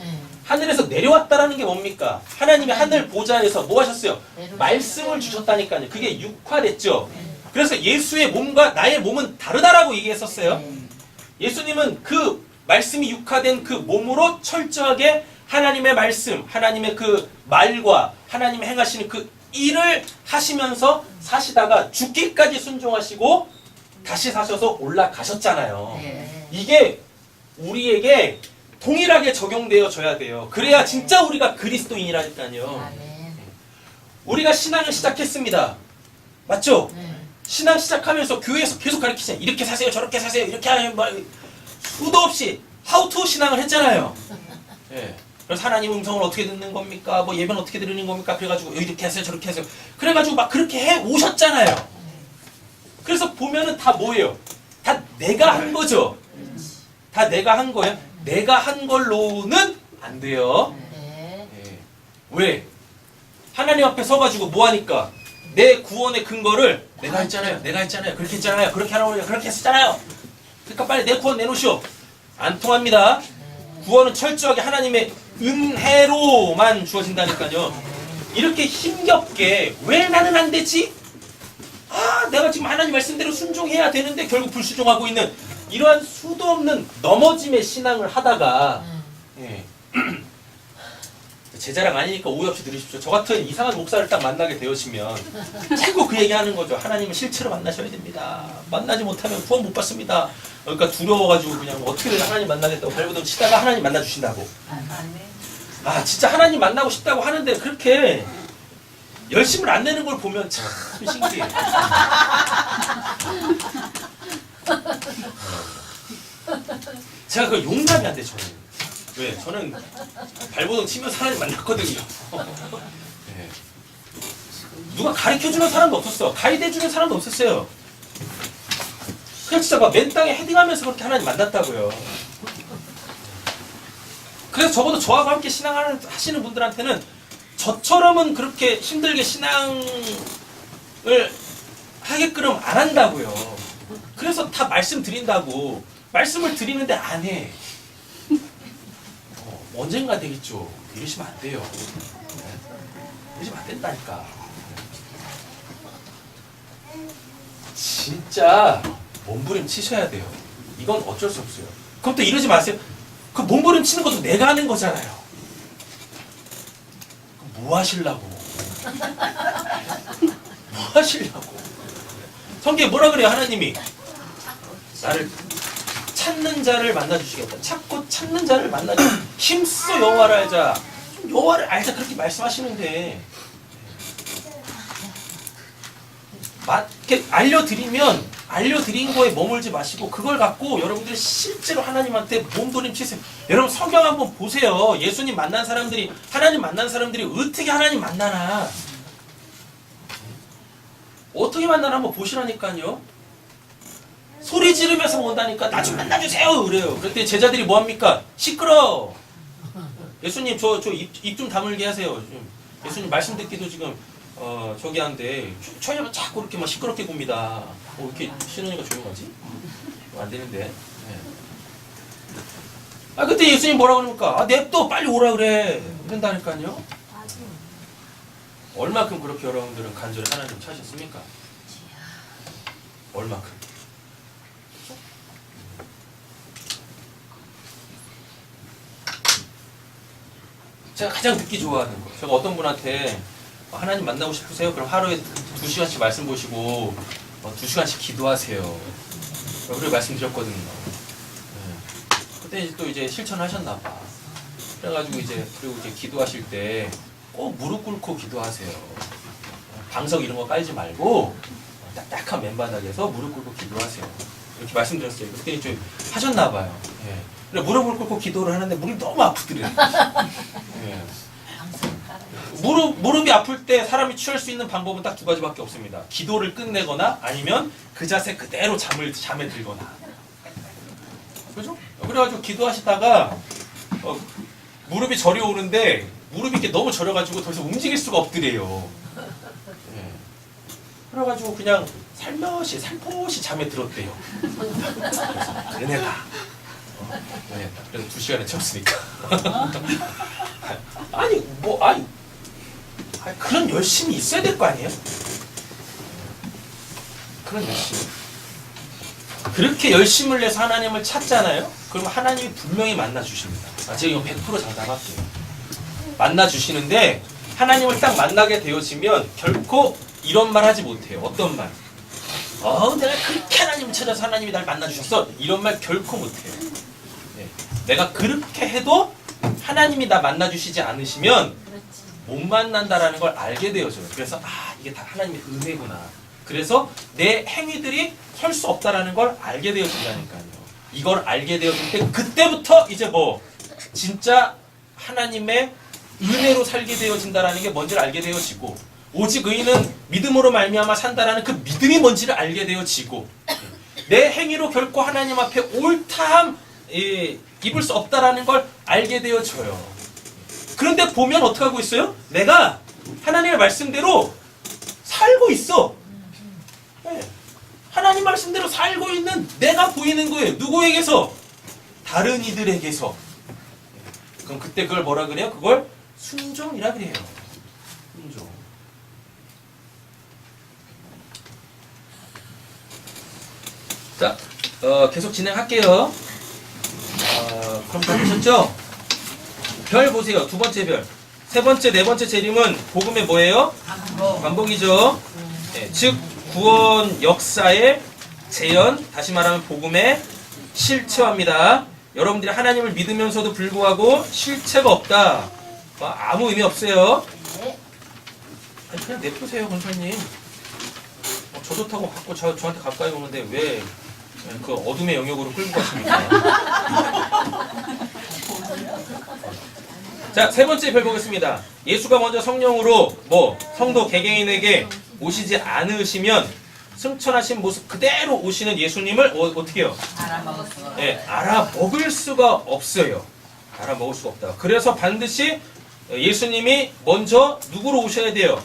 하늘에서 내려왔다라는 게 뭡니까? 하나님의 하늘 보좌에서 뭐 하셨어요? 말씀을 주셨다니까요. 그게 육화됐죠. 그래서 예수의 몸과 나의 몸은 다르다라고 얘기했었어요. 예수님은 그 말씀이 육화된 그 몸으로 철저하게 하나님의 말씀, 하나님의 그 말과 하나님의 행하시는 그 일을 하시면서 사시다가 죽기까지 순종하시고 다시 사셔서 올라가셨잖아요. 네. 이게 우리에게 동일하게 적용되어져야 돼요. 그래야 진짜 우리가 그리스도인이라니까요. 아멘. 우리가 신앙을 시작했습니다. 맞죠? 네. 신앙 시작하면서 교회에서 계속 가르치잖아요. 이렇게 사세요, 저렇게 사세요, 이렇게 하면 막 수도 없이 하우투 신앙을 했잖아요. 예. 그래서 하나님 음성을 어떻게 듣는 겁니까? 뭐 예배는 어떻게 드리는 겁니까? 그래가지고 이렇게 하세요, 저렇게 하세요. 그래가지고 막 그렇게 해 오셨잖아요. 그래서 보면은 다 뭐예요? 다 내가 한 거죠. 다 내가 한 거예요. 내가 한 걸로는 안 돼요. 네. 예. 왜? 하나님 앞에 서가지고 뭐 하니까? 내 구원의 근거를 내가 했잖아요. 내가 했잖아요. 그렇게 했잖아요. 그렇게 하라고 그렇게 했었잖아요. 그러니까 빨리 내 구원 내놓으시오. 안 통합니다. 구원은 철저하게 하나님의 은혜로만 주어진다니까요. 이렇게 힘겹게 왜 나는 안 되지? 아, 내가 지금 하나님 말씀대로 순종해야 되는데 결국 불순종하고 있는 이러한 수도 없는 넘어짐의 신앙을 하다가 예. 제 자랑 아니니까 오해 없이 들으십시오. 저 같은 이상한 목사를 딱 만나게 되어지면 자꾸 그 얘기하는 거죠. 하나님은 실체로 만나셔야 됩니다. 만나지 못하면 구원 못 받습니다. 그러니까 두려워가지고 그냥 어떻게든 하나님 만나겠다고 발버둥 치다가 하나님 만나주신다고. 아, 진짜 하나님 만나고 싶다고 하는데 그렇게 열심을 안 내는 걸 보면 참 신기해요. 제가 그 용납이 안 돼, 저는. 왜? 저는 발버둥 치면서 하나님 만났거든요. 네. 누가 가르쳐주는 사람도 없었어. 가이드해주는 사람도 없었어요. 그냥 진짜 막 맨 땅에 헤딩하면서 그렇게 하나님 만났다고요. 그래서 적어도 저하고 함께 신앙하시는 분들한테는 저처럼은 그렇게 힘들게 신앙을 하게끔 안 한다고요. 그래서 다 말씀드린다고. 말씀을 드리는데 안 해. 언젠가 되겠죠. 이러시면 안 돼요. 이러시면 안 된다니까. 진짜 몸부림 치셔야 돼요. 이건 어쩔 수 없어요. 그럼 또 이러지 마세요. 그 몸부림 치는 것도 내가 하는 거잖아요. 뭐 하시려고? 뭐 하시려고? 성경에 뭐라 그래요, 하나님이? 나를 찾는 자를 만나주시겠다. 찾고 찾는 자를 만나주. 힘써 여호와를 알자. 좀 여호와를 알자 그렇게 말씀하시는데 이렇게 알려드린 거에 머물지 마시고 그걸 갖고 여러분들이 실제로 하나님한테 몸부림치세요. 여러분 성경 한번 보세요. 예수님 만난 사람들이 하나님 만난 사람들이 어떻게 하나님 만나나 어떻게 만나나 한번 보시라니까요. 소리 지르면서 온다니까 나 좀 만나주세요 그래요. 그랬더니 제자들이 뭐합니까? 시끄러. 예수님 저 입 좀 다물게 하세요. 예수님 말씀 듣기도 지금 저기 한데 저희는 자꾸 이렇게 막 시끄럽게 굽니다. 이렇게 신우니까 조용하지? 안 되는데. 네. 아 그때 예수님 뭐라 그럽니까? 아 냅둬 빨리 오라 그래. 이런다니까요. 얼마큼 그렇게 여러분들은 간절히 하나님 찾으셨습니까? 얼마큼? 제가 가장 듣기 좋아하는 거. 제가 어떤 분한테 하나님 만나고 싶으세요? 그럼 하루에 2시간씩 말씀 보시고 2시간씩 기도하세요. 그렇게 말씀드렸거든요. 네. 그때 이제 또 이제 실천하셨나 봐. 그래가지고 그리고 이제 기도하실 때 꼭 무릎 꿇고 기도하세요. 방석 이런 거 깔지 말고 딱딱한 맨바닥에서 무릎 꿇고 기도하세요. 이렇게 말씀드렸어요. 그때 좀 하셨나 봐요. 예. 그래 무릎을 꿇고 기도를 하는데 무릎이 너무 아프더래요. 예. 무릎이 아플 때 사람이 취할 수 있는 방법은 딱 2가지밖에 없습니다. 기도를 끝내거나 아니면 그 자세 그대로 잠에 들거나. 그죠? 그래가지고 기도하시다가 무릎이 저려오는데 무릎이 이렇게 너무 저려가지고 더 이상 움직일 수가 없더래요. 예. 그래가지고 그냥 살포시 잠에 들었대요. 그래서 은혜다. 은혜다. 그래서 2시간에 채웠으니까. 아니 그런 열심이 있어야 될 거 아니에요? 그런 열심. 그렇게 열심을 내서 하나님을 찾잖아요? 그러면 하나님이 분명히 만나주십니다. 제가 이거 100% 장담할게요. 만나주시는데 하나님을 딱 만나게 되어지면 결코 이런 말 하지 못해요. 어떤 말? 내가 그렇게 하나님을 찾아서 하나님이 날 만나주셨어. 이런 말 결코 못해요. 네. 내가 그렇게 해도 하나님이 나 만나주시지 않으시면 못 만난다라는 걸 알게 되어져요. 그래서 이게 다 하나님의 은혜구나. 그래서 내 행위들이 설 수 없다라는 걸 알게 되어진다니까요. 이걸 알게 되어질 때 그때부터 이제 진짜 하나님의 은혜로 살게 되어진다라는 게 뭔지를 알게 되어지고, 오직 의인은 믿음으로 말미암아 산다라는 그 믿음이 뭔지를 알게 되어지고, 내 행위로 결코 하나님 앞에 옳다함 입을 수 없다라는 걸 알게 되어져요. 그런데 보면 어떻게 하고 있어요? 내가 하나님의 말씀대로 살고 있어. 네. 하나님 말씀대로 살고 있는 내가 보이는 거예요. 누구에게서? 다른 이들에게서. 그럼 그때 그걸 뭐라 그래요? 그걸 순종이라 그래요. 순종. 자, 계속 진행할게요. 그럼 다 되셨죠? 별 보세요. 두 번째 별. 세 번째, 네 번째 재림은 복음의 뭐예요? 반복이죠. 네, 즉 구원 역사의 재현, 다시 말하면 복음의 실체화입니다. 여러분들이 하나님을 믿으면서도 불구하고 실체가 없다. 아무 의미 없어요. 아니, 그냥 냅두세요, 권사님. 저 좋다고 갖고 저한테 가까이 오는데 왜 그 어둠의 영역으로 끌고 가십니까? 자, 세 번째 별 보겠습니다. 예수가 먼저 성령으로 성도 개개인에게 오시지 않으시면 승천하신 모습 그대로 오시는 예수님을 어떻게 해요? 알아먹을 수가 없어요. 알아먹을 수가 없다. 그래서 반드시 예수님이 먼저 누구로 오셔야 돼요?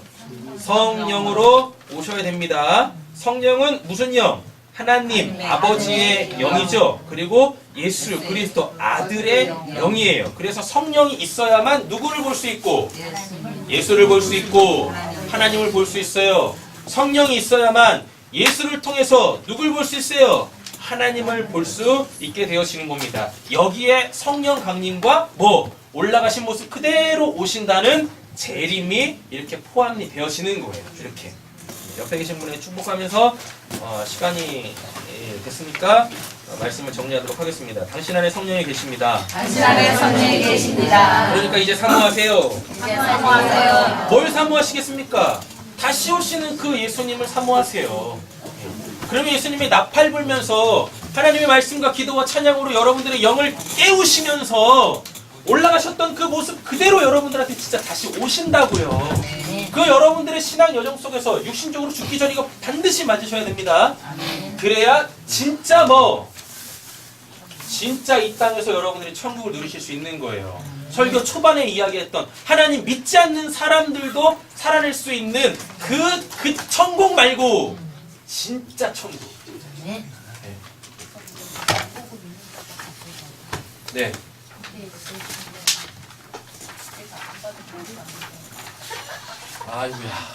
성령으로 오셔야 됩니다. 성령은 무슨 영? 하나님 아버지의 영이죠. 그리고 예수 그리스도 아들의 영이에요. 그래서 성령이 있어야만 누구를 볼 수 있고 예수를 볼 수 있고 하나님을 볼 수 있어요. 성령이 있어야만 예수를 통해서 누굴 볼 수 있어요? 하나님을 볼 수 있게 되어지는 겁니다. 여기에 성령 강림과 올라가신 모습 그대로 오신다는 재림이 이렇게 포함이 되어지는 거예요. 이렇게 옆에 계신 분에게 축복하면서 시간이 됐으니까 말씀을 정리하도록 하겠습니다. 당신 안에 성령이 계십니다. 당신 안에 성령이 계십니다. 그러니까 이제 사모하세요. 이제 사모하세요. 뭘 사모하시겠습니까? 다시 오시는 그 예수님을 사모하세요. 그러면 예수님이 나팔 불면서 하나님의 말씀과 기도와 찬양으로 여러분들의 영을 깨우시면서 올라가셨던 그 모습 그대로 여러분들한테 진짜 다시 오신다고요. 그 여러분들의 신앙 여정 속에서 육신적으로 죽기 전 이거 반드시 맞으셔야 됩니다. 그래야 진짜 진짜 이 땅에서 여러분들이 천국을 누리실 수 있는 거예요. 설교 초반에 이야기했던 하나님 믿지 않는 사람들도 살아낼 수 있는 그 천국 말고 진짜 천국. 네. 아이고야.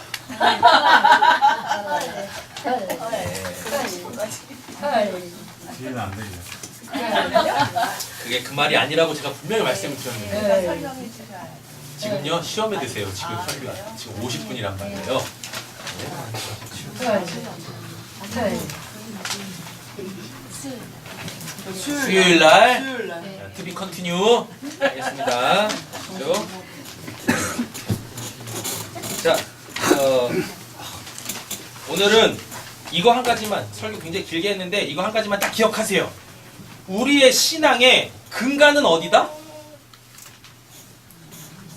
뒤에는 안 되죠. 그게 그 말이 아니라고 제가 분명히 말씀을 드렸는데 지금요 시험에 드세요. 지금 설교가 지금 50분이란 말이에요. 수요일날 to be continue 하겠습니다. 그죠? 자, 오늘은 이거 한 가지만 설교 굉장히 길게 했는데 이거 한 가지만 딱 기억하세요. 우리의 신앙의 근간은 어디다?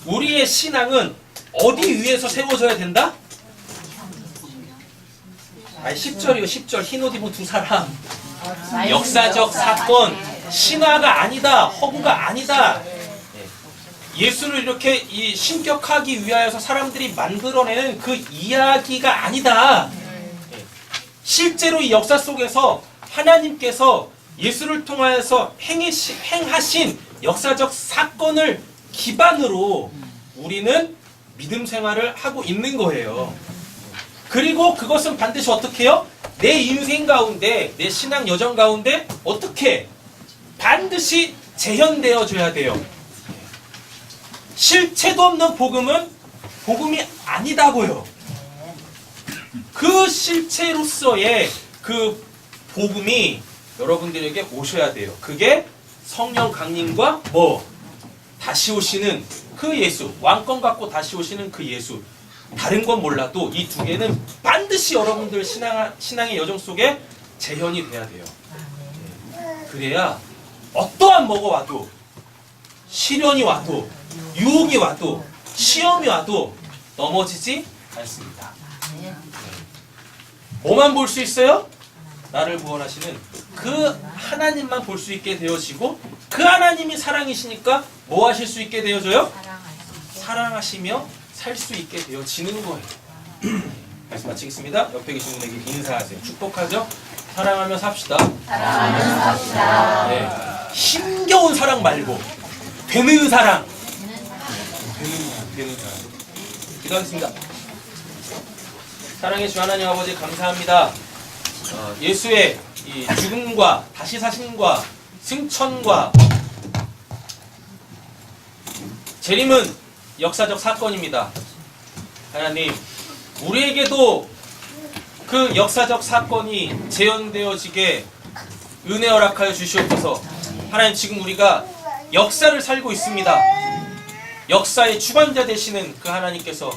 우리의 신앙은 어디 위에서 세워져야 된다? 10절이요 10절 흰 옷 입은 두 사람 역사적 사건 신화가 아니다 허구가 아니다. 예수를 이렇게 신격하기 위하여서 사람들이 만들어내는 그 이야기가 아니다. 실제로 이 역사 속에서 하나님께서 예수를 통하여서 행하신 역사적 사건을 기반으로 우리는 믿음 생활을 하고 있는 거예요. 그리고 그것은 반드시 어떻게 해요? 내 인생 가운데, 내 신앙 여정 가운데 어떻게? 반드시 재현되어줘야 돼요. 실체도 없는 복음은 복음이 아니다고요. 그 실체로서의 그 복음이 여러분들에게 오셔야 돼요. 그게 성령 강림과 다시 오시는 그 예수, 왕권 갖고 다시 오시는 그 예수. 다른 건 몰라도 이 두 개는 반드시 여러분들 신앙의 여정 속에 재현이 돼야 돼요. 그래야 어떠한 뭐가 와도, 시련이 와도, 유혹이 와도, 시험이 와도 넘어지지 않습니다. 뭐만 볼 수 있어요? 나를 구원하시는 그 하나님만 볼 수 있게 되어지고, 그 하나님이 사랑이시니까 뭐 하실 수 있게 되어져요? 사랑하시며 살 수 있게 되어지는 거예요. 말씀 마치겠습니다. 옆에 계신 분에게 인사하세요. 축복하죠? 사랑하며 삽시다. 사랑하며 삽시다. 네. 힘겨운 사랑 말고 되는 사랑. 되는 사랑. 기도하겠습니다. 사랑의 주 하나님 아버지 감사합니다. 예수의 이 죽음과 다시 사심과 승천과 재림은 역사적 사건입니다. 하나님, 우리에게도 그 역사적 사건이 재현되어지게 은혜 허락하여 주시옵소서. 하나님, 지금 우리가 역사를 살고 있습니다. 역사의 주관자 되시는 그 하나님께서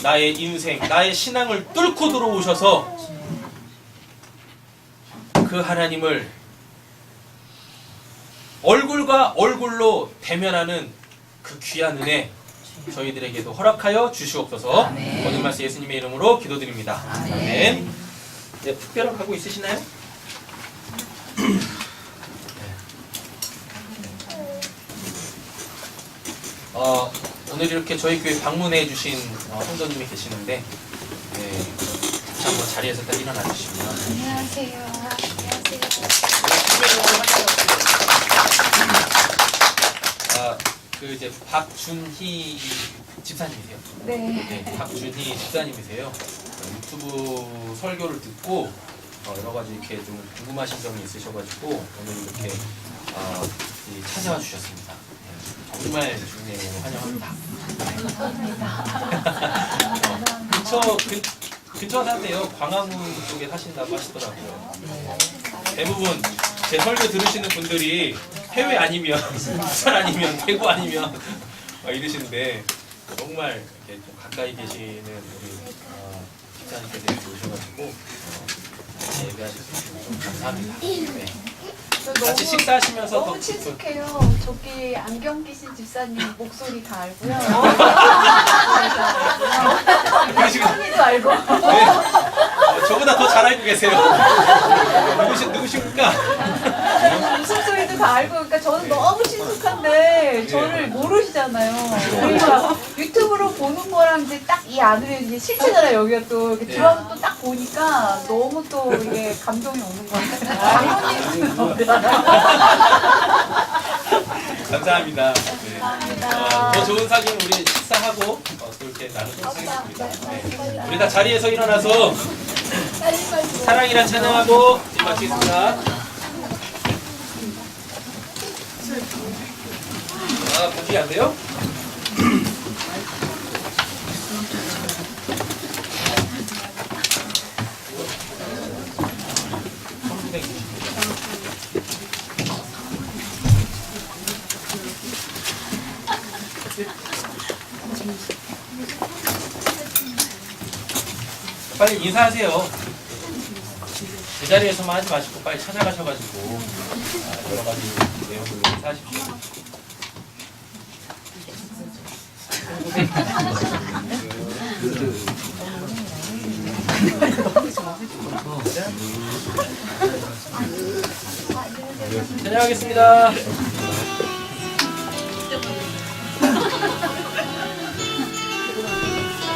나의 인생, 나의 신앙을 뚫고 들어오셔서 그 하나님을 얼굴과 얼굴로 대면하는 그 귀한 은혜 저희들에게도 허락하여 주시옵소서. 모든 말씀 예수님의 이름으로 기도드립니다. 아멘. 네, 특별한 각오 있으시나요? 오늘 이렇게 저희 교회 방문해 주신 성도님이 계시는데, 같이 한번 자리에서 딱 일어나 주시면. 안녕하세요. 그 이제 박준희 집사님이세요? 네. 박준희 집사님이세요. 유튜브 설교를 듣고 여러 가지 이렇게 좀 궁금하신 점이 있으셔가지고 오늘 이렇게 찾아와 주셨습니다. 정말 주님의 환영합니다. 근처 사세요. 광화문 쪽에 사신다고 하시더라고요. 대부분 제 설교 들으시는 분들이 해외 아니면 부산 아니면 대구 아니면 이러시는데 정말 이렇게 좀 가까이 계시는 우리 집사님께서 이렇게 오셔가지고 예배하셔서 좀 감사합니다. 네. 같이 식사하시면서 너무 더 친숙해요. 저기 안경 끼신 집사님 목소리 다 알고요. 언니도 알고. 네. 저보다 더 잘 알고 계세요. 누구십니까? 웃음소리도 다 알고, 그러니까 저는 너무 친숙한데 저를 모르시잖아요. 그러니까 유튜브로 보는 거랑 이제 딱 이 안으로 이제 실체잖아요. 여기가 또 이렇게 들어가면 또 딱 보니까 너무 또 이게 감동이 오는 것 같아요. 감사합니다. 네. 더 좋은 사진 우리 식사하고 또 이렇게 나누도록 하겠습니다. 네. 우리 다 자리에서 일어나서 사랑이란 찬양하고 마치겠습니다. 보기 안 돼요? 빨리 인사하세요. 제자리에서만 하지 마시고 빨리 찾아가셔가지고 여러 가지 내용들로 인사하십시오. 찬양하겠습니다.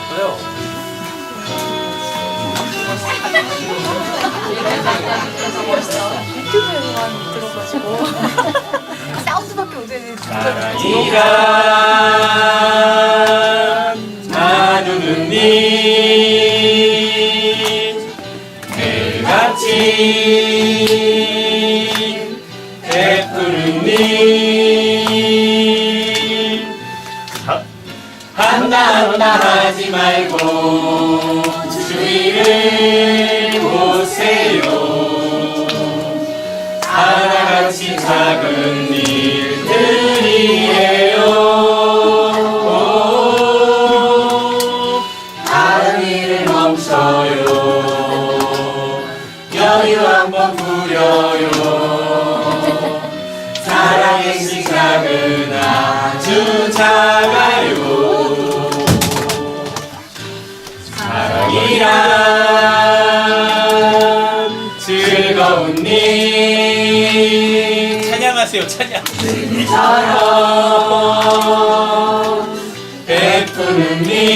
저요. 유튜브에만 들어가지고 사운드밖에 못 되는 사랑이란 나누는 님 매일같이 베푸는 님 하나하나 하지 말고 주위를 보세요. 하나같이 작은 일들이에요. 다른 일을 멈춰요. 여유 한번 부려요. 사랑의 시작은 아주 작아요. 사랑이란 즐거운 일. 찬양하세요, 찬양. 일처럼 베푸는 일.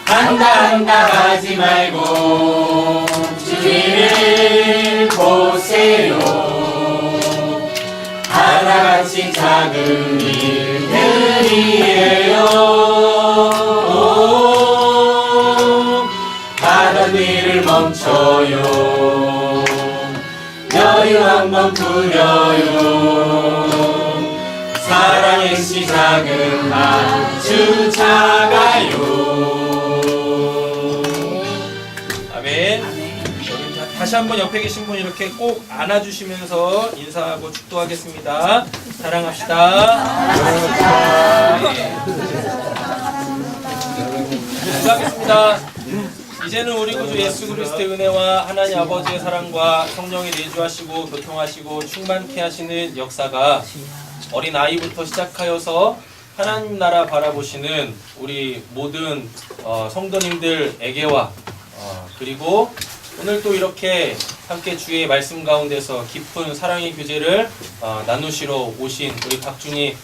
한다 하지 말고 주위를 보세요. 하나같이 작은 일들이에요. 하던 일을 멈춰요. 여유 한번 부려요. 사랑의 시작은 아주 작아요. 아멘. 다시 한번 옆에 계신 분 이렇게 꼭 안아주시면서 인사하고 축도하겠습니다. 사랑합시다. 기도하겠습니다. 이제는 우리 구주 예수 그리스도의 은혜와 하나님 아버지의 사랑과 성령이 내주하시고 교통하시고 충만케 하시는 역사가 어린 아이부터 시작하여서 하나님 나라 바라보시는 우리 모든 성도님들에게와 그리고 오늘 또 이렇게 함께 주의 말씀 가운데서 깊은 사랑의 교제를 나누시러 오신 우리 박준희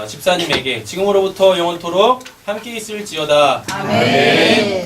집사님에게 지금으로부터 영원토록 함께 있을지어다. 아멘.